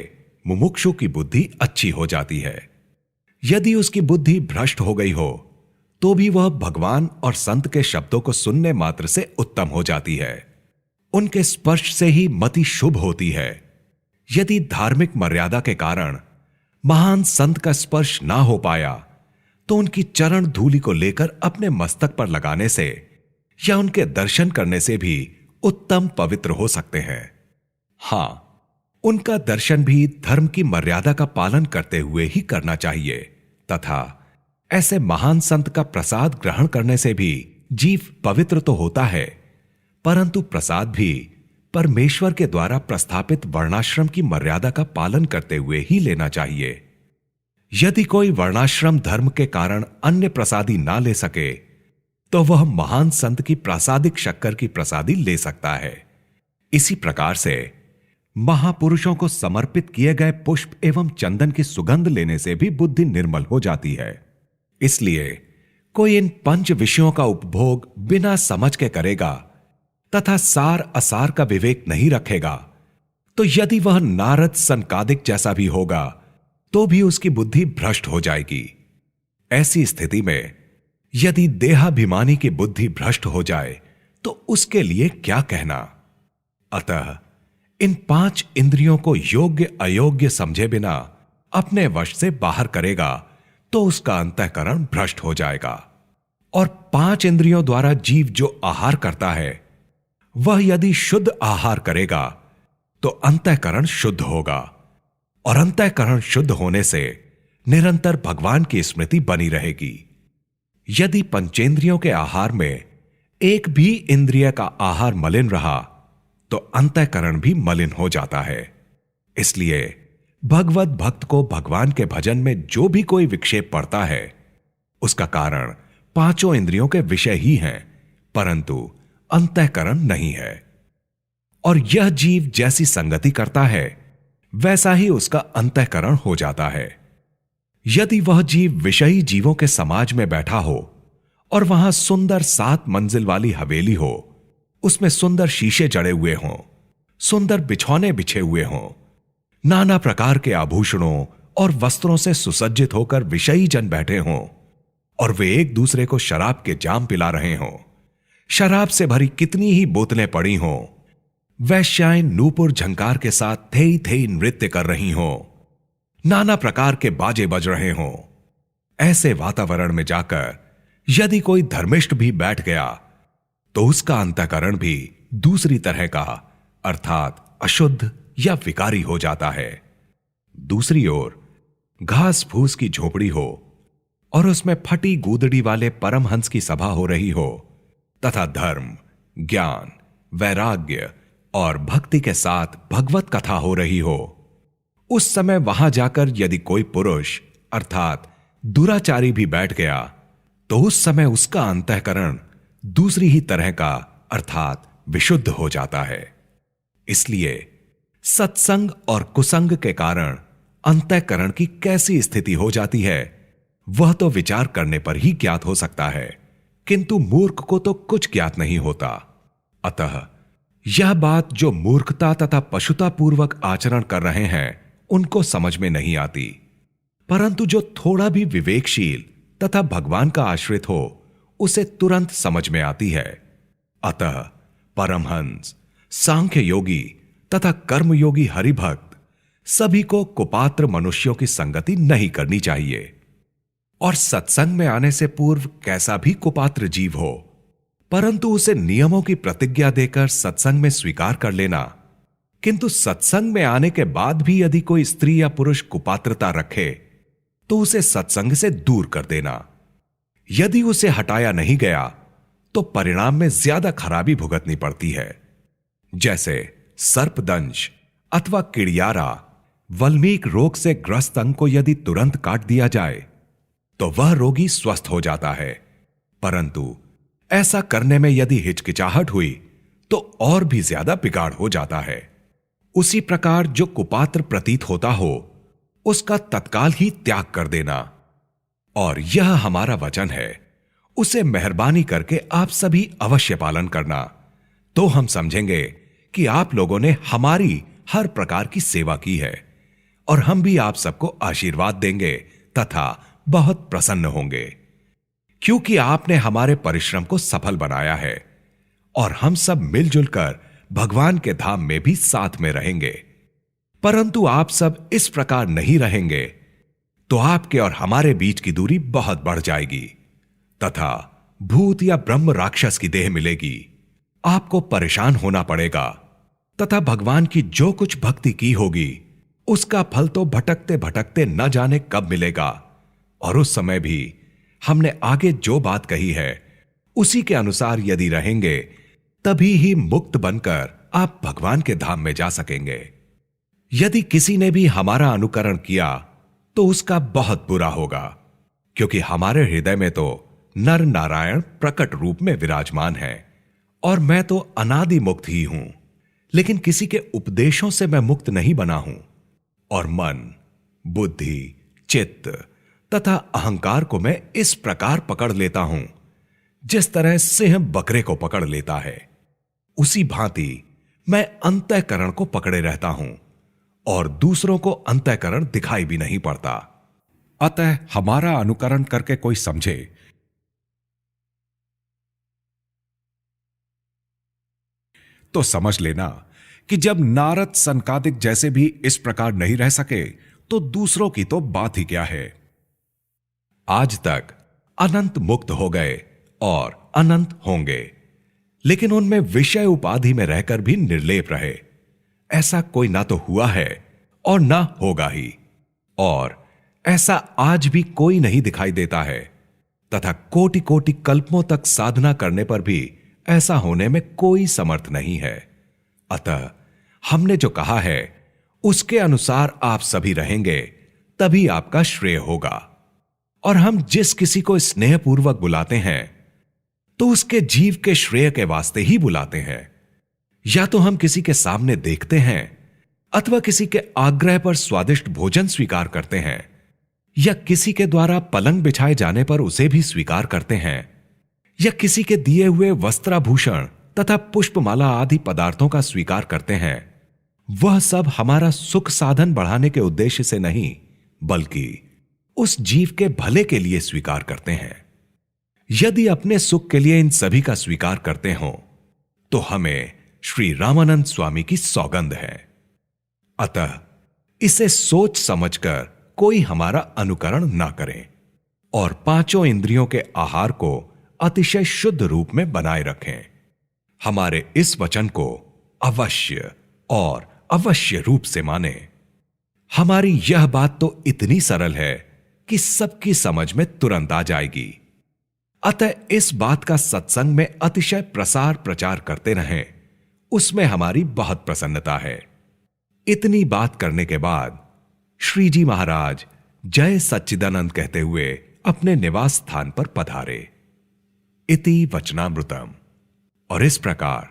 मुमुक्षु की बुद्धि अच्छी हो जाती है। यदि उसकी बुद्धि भ्रष्ट हो गई हो तो भी वह भगवान और संत के शब्दों को सुनने मात्र से उत्तम हो जाती है। उनके स्पर्श से ही मति शुभ होती है। यदि धार्मिक मर्यादा के कारण महान संत का स्पर्श ना हो पाया तो उनकी चरण धूलि को लेकर अपने मस्तक पर लगाने से या उनके दर्शन करने से भी उत्तम पवित्र हो सकते हैं। हां, उनका दर्शन भी धर्म की मर्यादा का पालन करते हुए ही करना चाहिए तथा ऐसे महान संत का प्रसाद ग्रहण करने से भी जीव पवित्र तो होता है, परंतु प्रसाद भी परमेश्वर के द्वारा प्रस्थापित वर्णाश्रम की मर्यादा का पालन करते हुए ही लेना चाहिए। यदि कोई वर्णाश्रम धर्म के कारण अन्य प्रसादी ना ले सके तो वह महान संत की प्रासादिक शक्कर की प्रसादी ले सकता है। इसी प्रकार से महापुरुषों को समर्पित किए गए पुष्प एवं चंदन की सुगंध लेने से भी बुद्धि निर्मल हो जाती है। इसलिए कोई इन पंच विषयों का उपभोग बिना समझ के करेगा तथा सार असार का विवेक नहीं रखेगा तो यदि वह नारद सनकादिक जैसा भी होगा तो भी उसकी बुद्धि भ्रष्ट हो जाएगी। ऐसी स्थिति में यदि देहाभिमानी की बुद्धि भ्रष्ट हो जाए तो उसके लिए क्या कहना। अतः इन 5 इंद्रियों को योग्य अयोग्य समझे बिना अपने वश से बाहर करेगा तो उसका अंतःकरण भ्रष्ट हो जाएगा। और 5 इंद्रियों द्वारा जीव जो आहार करता है वह यदि शुद्ध आहार करेगा तो अंतःकरण शुद्ध होगा और अंतःकरण शुद्ध होने से निरंतर भगवान की स्मृति बनी रहेगी। यदि पंचेंद्रियों के आहार में एक भी इंद्रिय का आहार मलिन रहा तो अंतःकरण भी मलिन हो जाता है। इसलिए भगवत भक्त को भगवान के भजन में जो भी कोई विक्षेप पड़ता है उसका कारण 5 इंद्रियों के विषय ही हैं, परंतु अंतःकरण नहीं है। और यह जीव जैसी संगति करता है वैसा ही उसका अंतःकरण हो जाता है। यदि वह जीव विषयी जीवों के समाज में बैठा हो और वहां सुंदर 7 मंजिल वाली हवेली हो, उसमें सुंदर शीशे जड़े हुए हों, सुंदर बिछौने बिछे हुए हों, नाना प्रकार के आभूषणों और वस्त्रों से सुसज्जित होकर विषयी जन बैठे हों और वे एक दूसरे को शराब के जाम पिला रहे हों, शराब से भरी कितनी ही बोतलें पड़ी हों, वैश्याएं नूपुर झंकार के साथ थेई थेई नृत्य कर रही हों, नाना प्रकार के बाजे बज रहे हों, ऐसे वातावरण में जाकर यदि कोई धर्मिष्ठ भी बैठ गया तो उसका अंतःकरण भी दूसरी तरह का अर्थात अशुद्ध या विकारी हो जाता है। दूसरी ओर घास फूस की झोपड़ी हो और उसमें फटी गूदड़ी वाले परमहंस की सभा हो रही हो तथा धर्म, ज्ञान, वैराग्य और भक्ति के साथ भगवत कथा हो रही हो, उस समय वहां जाकर यदि कोई पुरुष अर्थात दुराचारी भी बैठ गया तो उस समय उसका अंतःकरण दूसरी ही तरह का अर्थात विशुद्ध हो जाता है। इसलिए सत्संग और कुसंग के कारण अंतःकरण की कैसी स्थिति हो जाती है वह तो विचार करने पर ही ज्ञात हो सकता है, किंतु मूर्ख को तो कुछ ज्ञात नहीं होता। अतः यह बात जो मूर्खता तथा पशुता पूर्वक आचरण कर रहे हैं उनको समझ में नहीं आती, परंतु जो थोड़ा भी विवेकशील तथा भगवान का आश्रित हो उसे तुरंत समझ में आती है। अतः परमहंस, सांख्य योगी तथा कर्मयोगी हरिभक्त सभी को कुपात्र मनुष्यों की संगति नहीं करनी चाहिए। और सत्संग में आने से पूर्व कैसा भी कुपात्र जीव हो, परंतु उसे नियमों की प्रतिज्ञा देकर सत्संग में स्वीकार कर लेना, किंतु सत्संग में आने के बाद भी यदि कोई स्त्री या पुरुष कुपात्रता रखे तो उसे सत्संग से दूर कर देना। यदि उसे हटाया नहीं गया तो परिणाम में ज्यादा खराबी भुगतनी पड़ती है। जैसे सर्पदंश अथवा किड़ियारा वल्मीक रोग से ग्रस्त अंग को यदि तुरंत काट दिया जाए तो वह रोगी स्वस्थ हो जाता है, परंतु ऐसा करने में यदि हिचकिचाहट हुई तो और भी ज्यादा बिगाड़ हो जाता है। उसी प्रकार जो कुपात्र प्रतीत होता हो उसका तत्काल ही त्याग कर देना। और यह हमारा वचन है, उसे मेहरबानी करके आप सभी अवश्य पालन करना, तो हम समझेंगे कि आप लोगों ने हमारी हर प्रकार की सेवा की है और हम भी आप सबको आशीर्वाद देंगे तथा बहुत प्रसन्न होंगे, क्योंकि आपने हमारे परिश्रम को सफल बनाया है और हम सब मिलजुल कर भगवान के धाम में भी साथ में रहेंगे। परंतु आप सब इस प्रकार नहीं रहेंगे तो आपके और हमारे बीच की दूरी बहुत बढ़ जाएगी तथा भूत या ब्रह्म राक्षस की देह मिलेगी। आपको परेशान होना पड़ेगा तथा भगवान की जो कुछ भक्ति की होगी उसका फल तो भटकते भटकते न जाने कब मिलेगा। और उस समय भी हमने आगे जो बात कही है उसी के अनुसार यदि रहेंगे तभी ही मुक्त बनकर आप भगवान के धाम में जा सकेंगे। यदि किसी ने भी हमारा अनुकरण किया तो उसका बहुत बुरा होगा, क्योंकि हमारे हृदय में तो नर नारायण प्रकट रूप में विराजमान है और मैं तो अनादि मुक्त ही हूं, लेकिन किसी के उपदेशों से मैं मुक्त नहीं बना हूं और मन, बुद्धि, चित्त तथा अहंकार को मैं इस प्रकार पकड़ लेता हूं जिस तरह सिंह बकरे को पकड़ लेता है, उसी भांति मैं अंतःकरण को पकड़े रहता हूं और दूसरों को अंतःकरण दिखाई भी नहीं पड़ता। अतः हमारा अनुकरण करके कोई समझे तो समझ लेना कि जब नारद सनकादिक जैसे भी इस प्रकार नहीं रह सके तो दूसरों की तो बात ही क्या है। आज तक अनंत मुक्त हो गए और अनंत होंगे, लेकिन उनमें विषय उपाधि में रहकर भी निर्लेप रहे, ऐसा कोई ना तो हुआ है और ना होगा ही, और ऐसा आज भी कोई नहीं दिखाई देता है तथा कोटि कोटि कल्पों तक साधना करने पर भी ऐसा होने में कोई समर्थ नहीं है। अतः हमने जो कहा है उसके अनुसार आप सभी रहेंगे तभी आपका श्रेय होगा। और हम जिस किसी को स्नेहपूर्वक बुलाते हैं तो उसके जीव के श्रेय के वास्ते ही बुलाते हैं। या तो हम किसी के सामने देखते हैं अथवा किसी के आग्रह पर स्वादिष्ट भोजन स्वीकार करते हैं, या किसी के द्वारा पलंग बिछाए जाने पर उसे भी स्वीकार करते हैं, या किसी के दिए हुए वस्त्राभूषण तथा पुष्पमाला आदि पदार्थों का स्वीकार करते हैं। वह सब हमारा सुख साधन बढ़ाने के उद्देश्य से नहीं बल्कि उस जीव के भले के लिए स्वीकार करते हैं। यदि अपने सुख के लिए इन सभी का स्वीकार करते हो तो हमें श्री रामानंद स्वामी की सौगंध है। अतः इसे सोच समझकर कोई हमारा अनुकरण ना करे और पांचों इंद्रियों के आहार को अतिशय शुद्ध रूप में बनाए रखें। हमारे इस वचन को अवश्य और अवश्य रूप से माने। हमारी यह बात तो इतनी सरल है कि सबकी समझ में तुरंत आ जाएगी। अतः इस बात का सत्संग में अतिशय प्रसार प्रचार करते रहें, उसमें हमारी बहुत प्रसन्नता है। इतनी बात करने के बाद श्री जी महाराज जय सच्चिदानंद कहते हुए अपने निवास स्थान पर पधारे। इति वचनामृतम। और इस प्रकार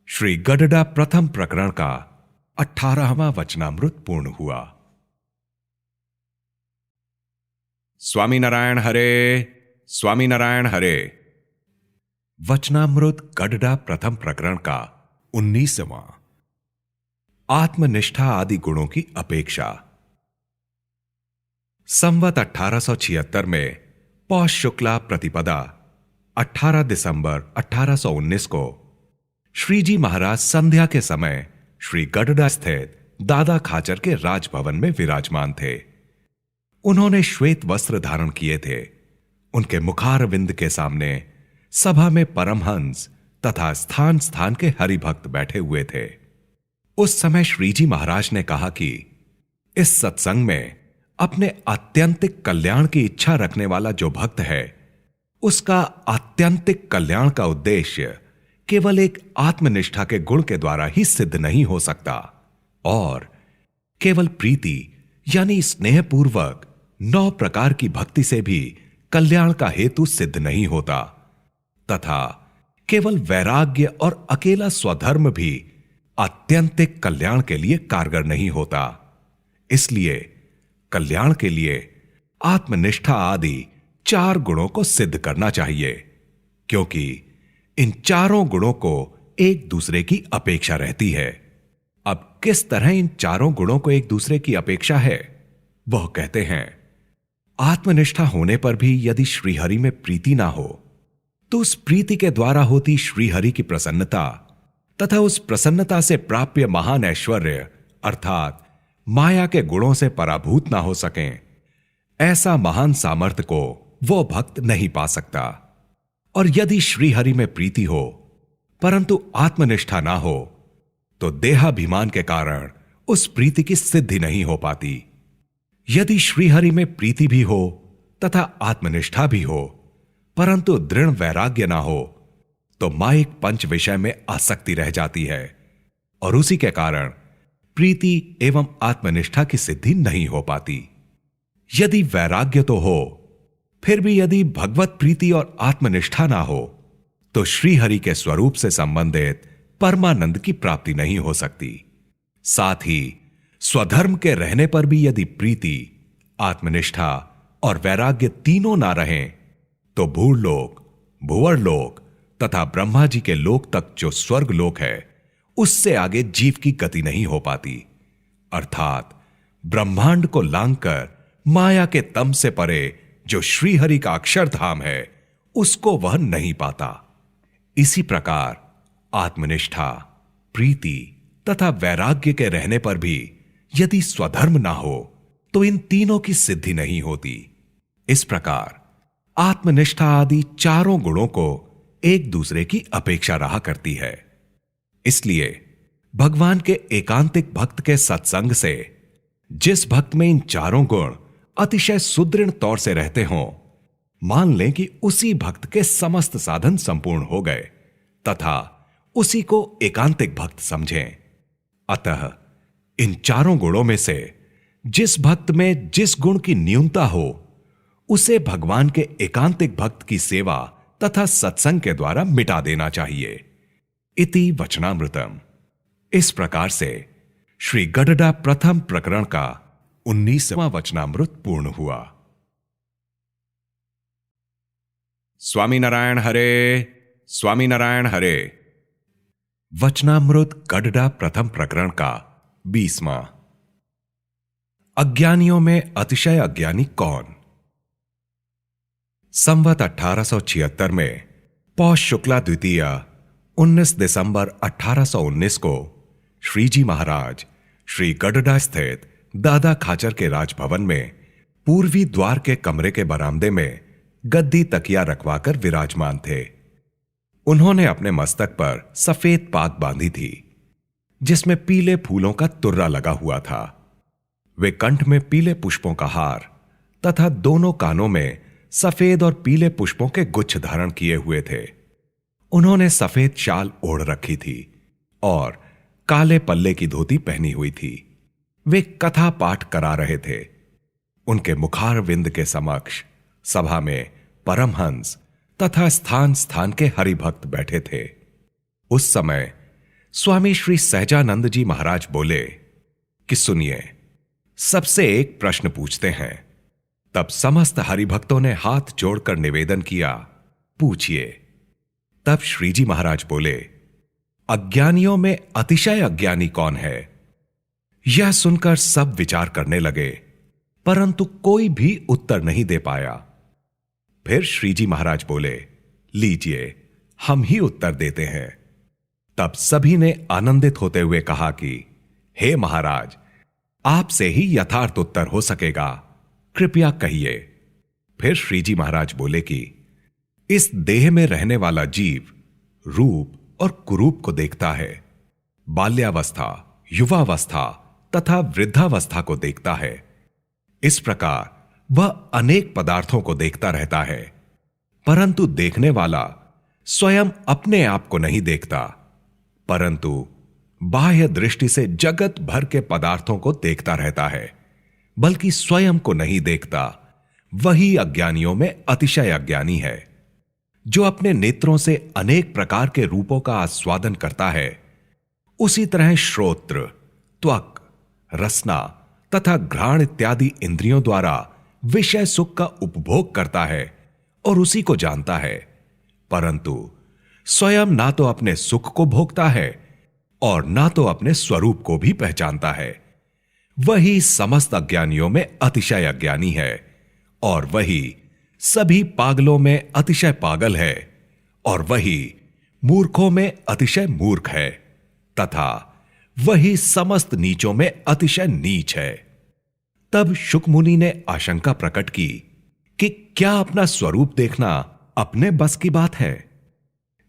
श्री गडडा प्रथम प्रकरण का 18वां वचनामृत पूर्ण हुआ। स्वामीनारायण हरे, स्वामीनारायण हरे। वचनामृत गडडा प्रथम प्रकरण का 19वां। आत्मनिष्ठा आदि गुणों की अपेक्षा। संवत 1876 में पौष शुक्ला प्रतिपदा 18 दिसंबर 1819 को श्रीजी महाराज संध्या के समय श्री गडडा स्थित दादा खाचर के राजभवन में विराजमान थे। उन्होंने श्वेत वस्त्र धारण किए थे। उनके मुखारविंद के सामने सभा में परमहंस तथा स्थान स्थान के हरिभक्त बैठे हुए थे। उस समय श्रीजी महाराज ने कहा कि इस सत्संग में अपने आत्यंतिक कल्याण की इच्छा रखने वाला जो भक्त है, उसका आत्यंतिक कल्याण का उद्देश्य केवल एक आत्मनिष्ठा के गुण के द्वारा ही सिद्ध नहीं हो सकता और केवल प्रीति यानी स्नेहपूर्वक 9 प्रकार की भक्ति से भी कल्याण का हेतु सिद्ध नहीं होता तथा केवल वैराग्य और अकेला स्वधर्म भी आत्यंतिक कल्याण के लिए कारगर नहीं होता। इसलिए कल्याण के लिए आत्मनिष्ठा आदि 4 गुणों को सिद्ध करना चाहिए, क्योंकि इन चारों गुणों को एक दूसरे की अपेक्षा रहती है। अब किस तरह इन चारों गुणों को एक दूसरे की अपेक्षा है, वह कहते हैं, आत्मनिष्ठा होने पर भी यदि श्रीहरि में प्रीति ना हो तो उस प्रीति के द्वारा होती श्रीहरि की प्रसन्नता तथा उस प्रसन्नता से प्राप्य महान ऐश्वर्य अर्थात माया के गुणों से पराभूत ना हो सकें, ऐसा महान सामर्थ्य को वो भक्त नहीं पा सकता। और यदि श्रीहरि में प्रीति हो परंतु आत्मनिष्ठा ना हो तो देहाभिमान के कारण उस प्रीति की सिद्धि नहीं हो पाती। यदि श्रीहरि में प्रीति भी हो तथा आत्मनिष्ठा भी हो परंतु दृढ़ वैराग्य ना हो तो माइक पंच विषय में आसक्ति रह जाती है और उसी के कारण प्रीति एवं आत्मनिष्ठा की सिद्धि नहीं हो पाती। यदि वैराग्य तो हो फिर भी यदि भगवत प्रीति और आत्मनिष्ठा ना हो तो श्रीहरि के स्वरूप से संबंधित परमानंद की प्राप्ति नहीं हो सकती। साथ ही स्वधर्म के रहने पर भी यदि प्रीति, आत्मनिष्ठा और वैराग्य तीनों ना रहें तो भूलोक, भुवर लोक तथा ब्रह्मा जी के लोक तक जो स्वर्ग लोक है उससे आगे जीव की गति नहीं हो पाती। अर्थात ब्रह्मांड को लांघकर माया के तम से परे जो श्रीहरि का अक्षरधाम है उसको वह नहीं पाता। इसी प्रकार आत्मनिष्ठा, प्रीति तथा वैराग्य के रहने पर भी यदि स्वधर्म ना हो तो इन तीनों की सिद्धि नहीं होती। इस प्रकार आत्मनिष्ठा आदि चारों गुणों को एक दूसरे की अपेक्षा रहा करती है। इसलिए भगवान के एकांतिक भक्त के सत्संग से जिस भक्त में इन चारों गुण अतिशय सुदृढ़ तौर से रहते हों, मान लें कि उसी भक्त के समस्त साधन संपूर्ण हो गए तथा उसी को एकांतिक भक्त समझें। अतः इन चारों गुणों में से जिस भक्त में जिस गुण की न्यूनता हो उसे भगवान के एकांतिक भक्त की सेवा तथा सत्संग के द्वारा मिटा देना चाहिए। इति वचनामृतम। इस प्रकार से श्री गडडा प्रथम प्रकरण का 19वां वचनामृत पूर्ण हुआ। स्वामीनारायण हरे, स्वामीनारायण हरे। वचनामृत गडडा प्रथम प्रकरण का 20वां। अज्ञानियों में अतिशय अज्ञानी कौन। संवत 1876 में पौष शुक्ला द्वितीय 19 दिसंबर 1819 को श्रीजी महाराज श्री गडडा स्थित दादा खाचर के राजभवन में पूर्वी द्वार के कमरे के बरामदे में गद्दी तकिया रखवाकर विराजमान थे। उन्होंने अपने मस्तक पर सफेद पाग बांधी थी जिसमें पीले फूलों का तुर्रा लगा हुआ था। वे कंठ में पीले पुष्पों का हार तथा दोनों कानों में सफेद और पीले पुष्पों के गुच्छ धारण किए हुए थे। उन्होंने सफेद शाल ओढ़ रखी थी और काले पल्ले की धोती पहनी हुई थी। वे कथा पाठ करा रहे थे। उनके मुखारविंद के समक्ष सभा में परमहंस तथा स्थान स्थान के हरिभक्त बैठे थे। उस समय स्वामी श्री सहजानंद जी महाराज बोले कि सुनिए, सबसे एक प्रश्न पूछते हैं, तब समस्त हरिभक्तों ने हाथ जोड़कर निवेदन किया, पूछिए। तब श्रीजी महाराज बोले, अज्ञानियों में अतिशय अज्ञानी कौन है? यह सुनकर सब विचार करने लगे, परंतु कोई भी उत्तर नहीं दे पाया। फिर श्रीजी महाराज बोले, लीजिए, हम ही उत्तर देते हैं। तब सभी ने आनंदित होते हुए कहा कि हे महाराज, आपसे ही यथार्थ उत्तर हो सकेगा, कृपया कहिए। फिर श्रीजी महाराज बोले कि इस देह में रहने वाला जीव रूप और कुरूप को देखता है, बाल्यावस्था, युवावस्था तथा वृद्धावस्था को देखता है। इस प्रकार वह अनेक पदार्थों को देखता रहता है, परंतु देखने वाला स्वयं अपने आप को नहीं देखता, परंतु बाह्य दृष्टि से जगत भर के पदार्थों को देखता रहता है, बल्कि स्वयं को नहीं देखता। वही अज्ञानियों में अतिशय अज्ञानी है। जो अपने नेत्रों से अनेक प्रकार के रूपों का आस्वादन करता है, उसी तरह श्रोत्र, त्वक, रसना तथा घ्राण इत्यादि इंद्रियों द्वारा विषय सुख का उपभोग करता है और उसी को जानता है, परंतु स्वयं ना तो अपने सुख को भोगता है और ना तो अपने स्वरूप को भी पहचानता है। वही समस्त अज्ञानियों में अतिशय अज्ञानी है और वही सभी पागलों में अतिशय पागल है और वही मूर्खों में अतिशय मूर्ख है तथा वही समस्त नीचों में अतिशय नीच है। तब शुक मुनि ने आशंका प्रकट की कि क्या अपना स्वरूप देखना अपने बस की बात है?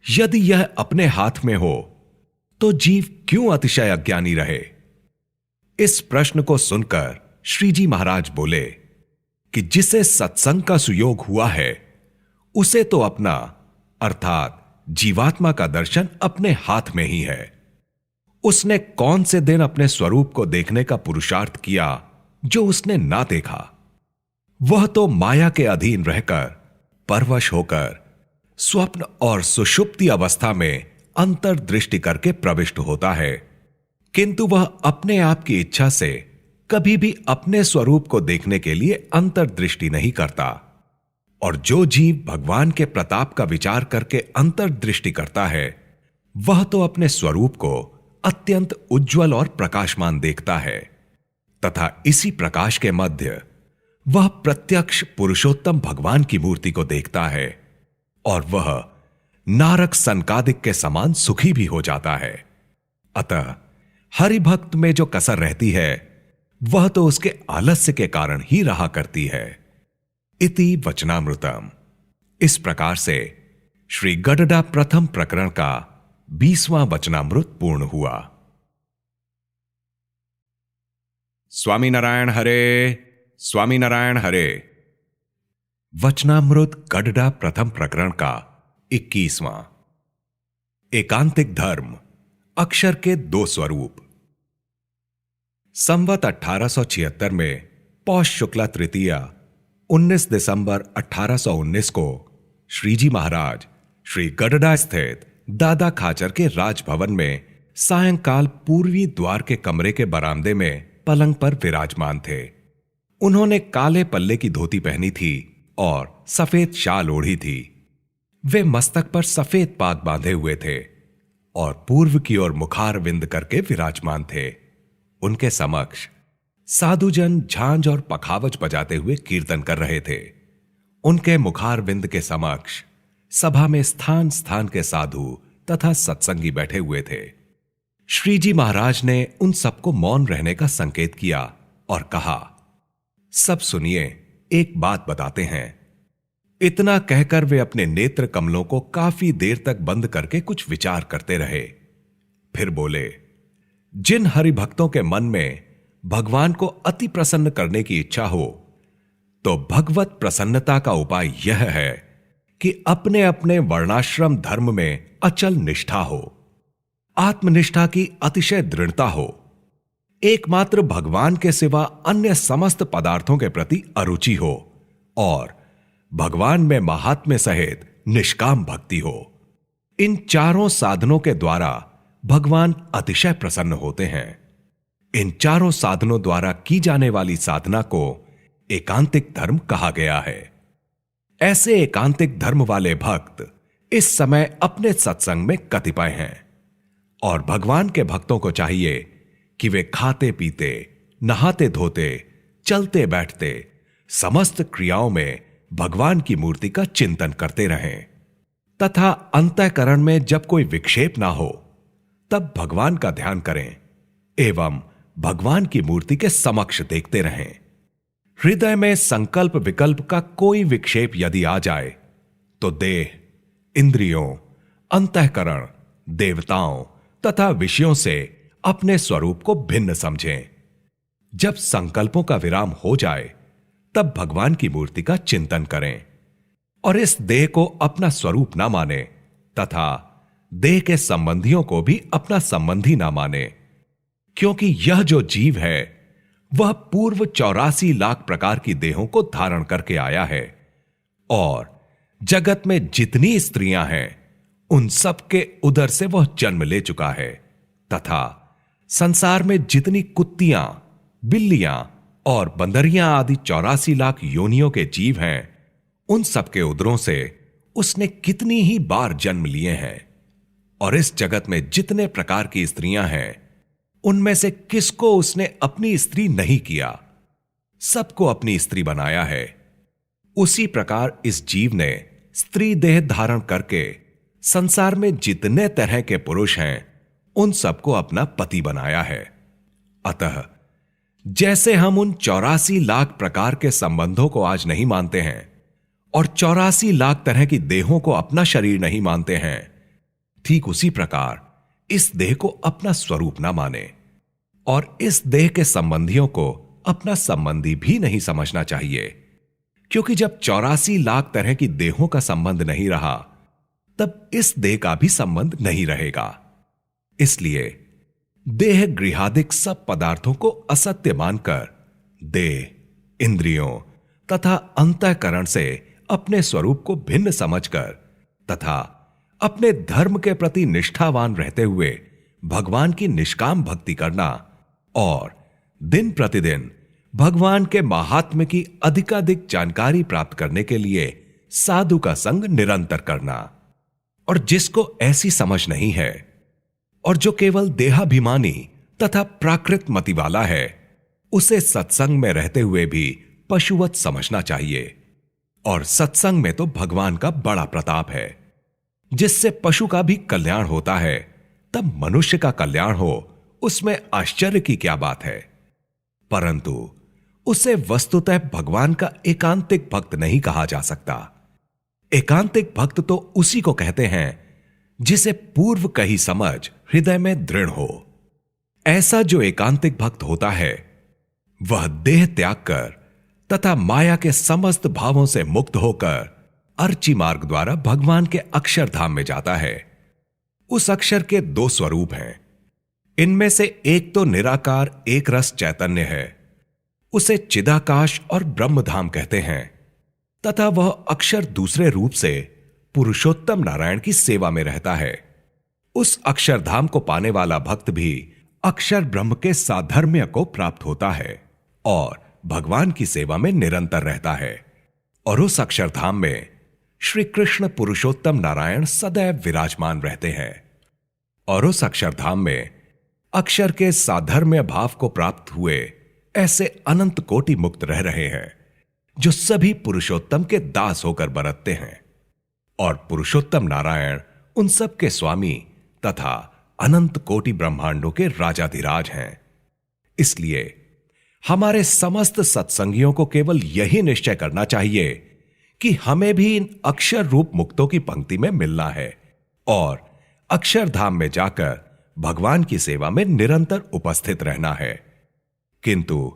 यदि यह अपने हाथ में हो तो जीव क्यों अतिशय अज्ञानी रहे? इस प्रश्न को सुनकर श्रीजी महाराज बोले कि जिसे सत्संग का सुयोग हुआ है, उसे तो अपना अर्थात जीवात्मा का दर्शन अपने हाथ में ही है। उसने कौन से दिन अपने स्वरूप को देखने का पुरुषार्थ किया जो उसने ना देखा? वह तो माया के अधीन रहकर, परवश होकर स्वप्न और सुषुप्ति अवस्था में अंतर्दृष्टि करके प्रविष्ट होता है, किंतु वह अपने आप की इच्छा से कभी भी अपने स्वरूप को देखने के लिए अंतर्दृष्टि नहीं करता। और जो जीव भगवान के प्रताप का विचार करके अंतर्दृष्टि करता है, वह तो अपने स्वरूप को अत्यंत उज्जवल और प्रकाशमान देखता है तथा इसी प्रकाश के मध्य वह प्रत्यक्ष पुरुषोत्तम भगवान की मूर्ति को देखता है और वह नारक सनकादिक के समान सुखी भी हो जाता है। अतः हरिभक्त में जो कसर रहती है, वह तो उसके आलस्य के कारण ही रहा करती है। इति वचनामृतम। इस प्रकार से श्री गडडा प्रथम प्रकरण का 20वां वचनामृत पूर्ण हुआ। स्वामी नारायण हरे, स्वामी नारायण हरे। वचनामृत गडडा प्रथम प्रकरण का 21वां। एकांतिक धर्म, अक्षर के दो स्वरूप। संवत 1876 में पौष शुक्ला तृतीया 19 दिसंबर 1819 को श्रीजी महाराज श्री गडडा स्थित दादा खाचर के राजभवन में सायंकाल पूर्वी द्वार के कमरे के बरामदे में पलंग पर विराजमान थे। उन्होंने काले पल्ले की धोती पहनी थी और सफेद शाल ओढ़ी थी। वे मस्तक पर सफेद पाग बांधे हुए थे और पूर्व की ओर मुखार विंद करके विराजमान थे। उनके समक्ष साधुजन झांझ और पखावज बजाते हुए कीर्तन कर रहे थे। उनके मुखार विंद के समक्ष सभा में स्थान स्थान के साधु तथा सत्संगी बैठे हुए थे। श्रीजी महाराज ने उन सबको मौन रहने का संकेत किया और कहा, सब सुनिए, एक बात बताते हैं। इतना कहकर वे अपने नेत्र कमलों को काफी देर तक बंद करके कुछ विचार करते रहे। फिर बोले, जिन हरिभक्तों के मन में भगवान को अति प्रसन्न करने की इच्छा हो, तो भगवत प्रसन्नता का उपाय यह है कि अपने अपने वर्णाश्रम धर्म में अचल निष्ठा हो, आत्मनिष्ठा की अतिशय दृढ़ता हो, एकमात्र भगवान के सिवा अन्य समस्त पदार्थों के प्रति अरुचि हो और भगवान में महात्म्य सहित निष्काम भक्ति हो। इन चारों साधनों के द्वारा भगवान अतिशय प्रसन्न होते हैं। इन चारों साधनों द्वारा की जाने वाली साधना को एकांतिक धर्म कहा गया है। ऐसे एकांतिक धर्म वाले भक्त इस समय अपने सत्संग में कतिपय हैं और भगवान के भक्तों को चाहिए कि वे खाते पीते, नहाते धोते, चलते बैठते समस्त क्रियाओं में भगवान की मूर्ति का चिंतन करते रहें तथा अंतःकरण में जब कोई विक्षेप ना हो तब भगवान का ध्यान करें एवं भगवान की मूर्ति के समक्ष देखते रहें। हृदय में संकल्प विकल्प का कोई विक्षेप यदि आ जाए तो देह, इंद्रियों, अंतःकरण, देवताओं तथा विषयों से अपने स्वरूप को भिन्न समझें। जब संकल्पों का विराम हो जाए तब भगवान की मूर्ति का चिंतन करें और इस देह को अपना स्वरूप ना माने तथा देह के संबंधियों को भी अपना संबंधी ना माने, क्योंकि यह जो जीव है वह पूर्व 84 लाख प्रकार की देहों को धारण करके आया है और जगत में जितनी स्त्रियां हैं उन सब के उदर से वह जन्म ले चुका है तथा संसार में जितनी कुत्तियां, बिल्लियां और बंदरियां आदि 84 लाख योनियों के जीव हैं उन सब के उदरों से उसने कितनी ही बार जन्म लिए हैं और इस जगत में जितने प्रकार की स्त्रियां हैं उनमें से किसको उसने अपनी स्त्री नहीं किया, सबको अपनी स्त्री बनाया है। उसी प्रकार इस जीव ने स्त्री देह धारण करके संसार में जितने तरह के पुरुष हैं उन सबको अपना पति बनाया है। अतः जैसे हम उन 84 लाख प्रकार के संबंधों को आज नहीं मानते हैं और 84 लाख तरह की देहों को अपना शरीर नहीं मानते हैं, ठीक उसी प्रकार इस देह को अपना स्वरूप ना माने और इस देह के संबंधियों को अपना संबंधी भी नहीं समझना चाहिए, क्योंकि जब 84 लाख तरह की देहों का संबंध नहीं रहा तब इस देह का भी संबंध नहीं रहेगा। इसलिए देह गृहादिक सब पदार्थों को असत्य मानकर देह, इंद्रियों तथा अंतःकरण से अपने स्वरूप को भिन्न समझकर तथा अपने धर्म के प्रति निष्ठावान रहते हुए भगवान की निष्काम भक्ति करना और दिन प्रतिदिन भगवान के महात्म्य की अधिकाधिक जानकारी प्राप्त करने के लिए साधु का संग निरंतर करना। और जिसको ऐसी समझ नहीं है और जो केवल देहाभिमानी तथा प्राकृत मति वाला है उसे सत्संग में रहते हुए भी पशुवत समझना चाहिए। और सत्संग में तो भगवान का बड़ा प्रताप है, जिससे पशु का भी कल्याण होता है, तब मनुष्य का कल्याण हो उसमें आश्चर्य की क्या बात है। परंतु उसे वस्तुतः भगवान का एकांतिक भक्त नहीं कहा जा सकता। एकांतिक भक्त तो उसी को कहते हैं जिसे पूर्व कही समझ हृदय में दृढ़ हो। ऐसा जो एकांतिक भक्त होता है वह देह त्याग कर तथा माया के समस्त भावों से मुक्त होकर अर्ची मार्ग द्वारा भगवान के अक्षरधाम में जाता है। उस अक्षर के दो स्वरूप हैं। इनमें से एक तो निराकार एक रस चैतन्य है, उसे चिदाकाश और ब्रह्मधाम कहते हैं, तथा वह अक्षर दूसरे रूप से पुरुषोत्तम नारायण की सेवा में रहता है। उस अक्षरधाम को पाने वाला भक्त भी अक्षर ब्रह्म के साधर्म्य को प्राप्त होता है और भगवान की सेवा में निरंतर रहता है। और उस अक्षरधाम में श्री कृष्ण पुरुषोत्तम नारायण सदैव विराजमान रहते हैं। और उस अक्षरधाम में अक्षर के साधर्म्य भाव को प्राप्त हुए ऐसे अनंत कोटि मुक्त रह रहे हैं जो सभी पुरुषोत्तम के दास होकर बरतते हैं। और पुरुषोत्तम नारायण उन सब के स्वामी तथा अनंत कोटि ब्रह्मांडों के राजाधिराज हैं। इसलिए हमारे समस्त सत्संगियों को केवल यही निश्चय करना चाहिए कि हमें भी इन अक्षर रूप मुक्तों की पंक्ति में मिलना है और अक्षरधाम में जाकर भगवान की सेवा में निरंतर उपस्थित रहना है, किंतु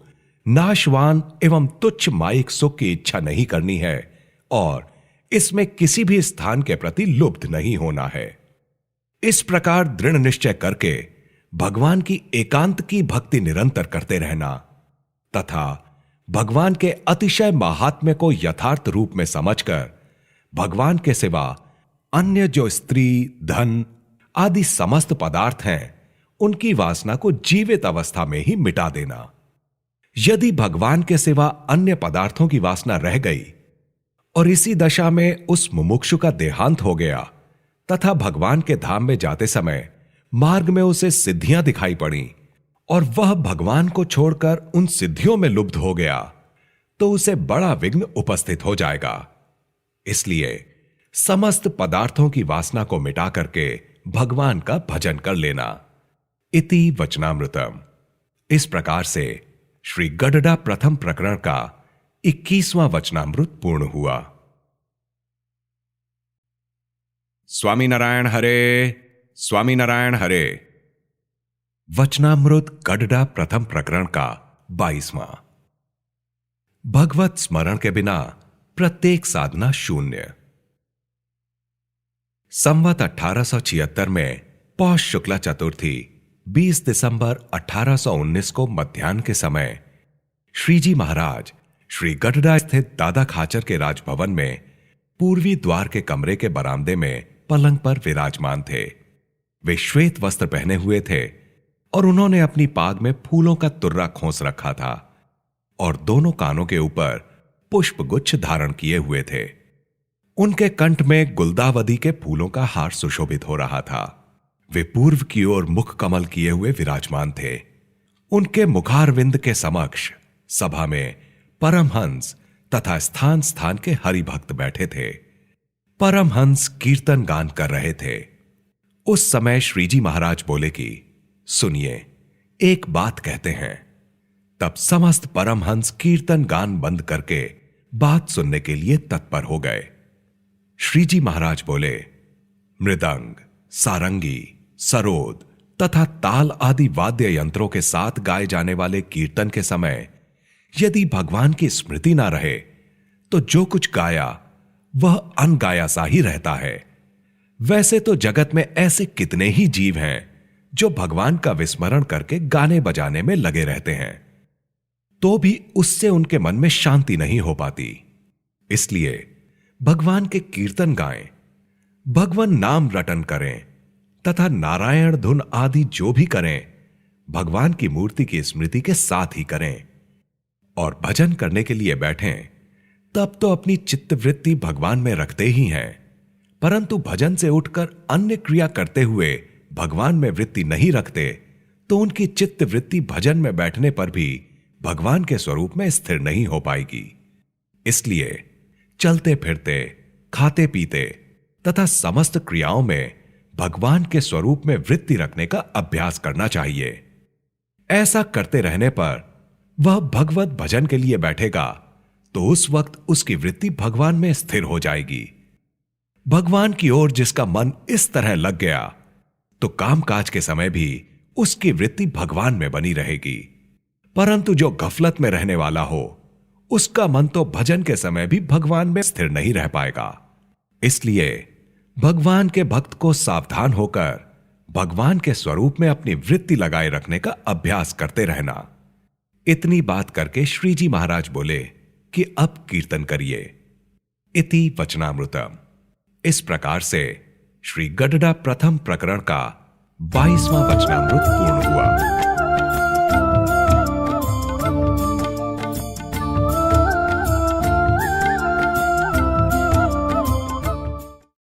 नाशवान एवं तुच्छ माइक सुख की इच्छा नहीं करनी है और इसमें किसी भी स्थान के प्रति लुब्ध नहीं होना है। इस प्रकार दृढ़ निश्चय करके भगवान की एकांत की भक्ति निरंतर करते रहना तथा भगवान के अतिशय महात्म्य को यथार्थ रूप में समझकर भगवान के सिवा अन्य जो स्त्री, धन आदि समस्त पदार्थ हैं उनकी वासना को जीवित अवस्था में ही मिटा देना। यदि भगवान के सिवा अन्य पदार्थों की वासना रह गई और इसी दशा में उस मुमुक्षु का देहांत हो गया तथा भगवान के धाम में जाते समय मार्ग में उसे सिद्धियां दिखाई पड़ी और वह भगवान को छोड़कर उन सिद्धियों में लुब्ध हो गया, तो उसे बड़ा विघ्न उपस्थित हो जाएगा। इसलिए समस्त पदार्थों की वासना को मिटा करके भगवान का भजन कर लेना। इति वचनामृतम। इस प्रकार से श्री गडडा प्रथम प्रकरण का 21वां वचनामृत पूर्ण हुआ। स्वामी नारायण हरे, स्वामी नारायण हरे। वचनामृत गडडा प्रथम प्रकरण का 22वां। भगवत स्मरण के बिना प्रत्येक साधना शून्य। संवत 1876 में पौष शुक्ला चतुर्थी 20 दिसंबर 1819 को मध्याह्न के समय श्रीजी महाराज श्री गडडा स्थित दादा खाचर के राजभवन में पूर्वी द्वार के कमरे के बरामदे में पलंग पर विराजमान थे। वे श्वेत वस्त्र पहने हुए थे और उन्होंने अपनी पाग में फूलों का तुर्रा खोस रखा था और दोनों कानों के ऊपर पुष्प गुच्छ धारण किए हुए थे। उनके कंठ में गुलदावदी के फूलों का हार सुशोभित हो रहा था। वे पूर्व की ओर मुख कमल किए हुए विराजमान थे। उनके मुखारविंद के समक्ष सभा में परमहंस तथा स्थान स्थान के हरिभक्त बैठे थे। परमहंस कीर्तन गान कर रहे थे। उस समय श्रीजी महाराज बोले कि सुनिए, एक बात कहते हैं। तब समस्त परमहंस कीर्तन गान बंद करके बात सुनने के लिए तत्पर हो गए। श्रीजी महाराज बोले, मृदंग, सारंगी, सरोद तथा ताल आदि वाद्य यंत्रों के साथ गाए जाने वाले कीर्तन के समय यदि भगवान की स्मृति ना रहे तो जो कुछ गाया वह अनगाया सा ही रहता है। वैसे तो जगत में ऐसे कितने ही जीव हैं जो भगवान का विस्मरण करके गाने बजाने में लगे रहते हैं, तो भी उससे उनके मन में शांति नहीं हो पाती। इसलिए भगवान के कीर्तन गाएं, भगवान नाम रटन करें तथा नारायण धुन आदि जो भी करें भगवान की मूर्ति की स्मृति के साथ ही करें। और भजन करने के लिए बैठें तब तो अपनी चित्तवृत्ति भगवान में रखते ही हैं, परंतु भजन से उठकर अन्य क्रिया करते हुए भगवान में वृत्ति नहीं रखते तो उनकी चित्तवृत्ति भजन में बैठने पर भी भगवान के स्वरूप में स्थिर नहीं हो पाएगी। इसलिए चलते फिरते, खाते पीते तथा समस्त क्रियाओं में भगवान के स्वरूप में वृत्ति रखने का अभ्यास करना चाहिए। ऐसा करते रहने पर वह भगवत भजन के लिए बैठेगा तो उस वक्त उसकी वृत्ति भगवान में स्थिर हो जाएगी। भगवान की ओर जिसका मन इस तरह लग गया तो कामकाज के समय भी उसकी वृत्ति भगवान में बनी रहेगी। परंतु जो गफलत में रहने वाला हो उसका मन तो भजन के समय भी भगवान में स्थिर नहीं रह पाएगा। इसलिए भगवान के भक्त को सावधान होकर भगवान के स्वरूप में अपनी वृत्ति लगाए रखने का अभ्यास करते रहना। इतनी बात करके श्रीजी महाराज बोले कि अब कीर्तन करिए। इति वचनामृतम। इस प्रकार से श्री गडडा प्रथम प्रकरण का 22वां वचनामृत पूर्ण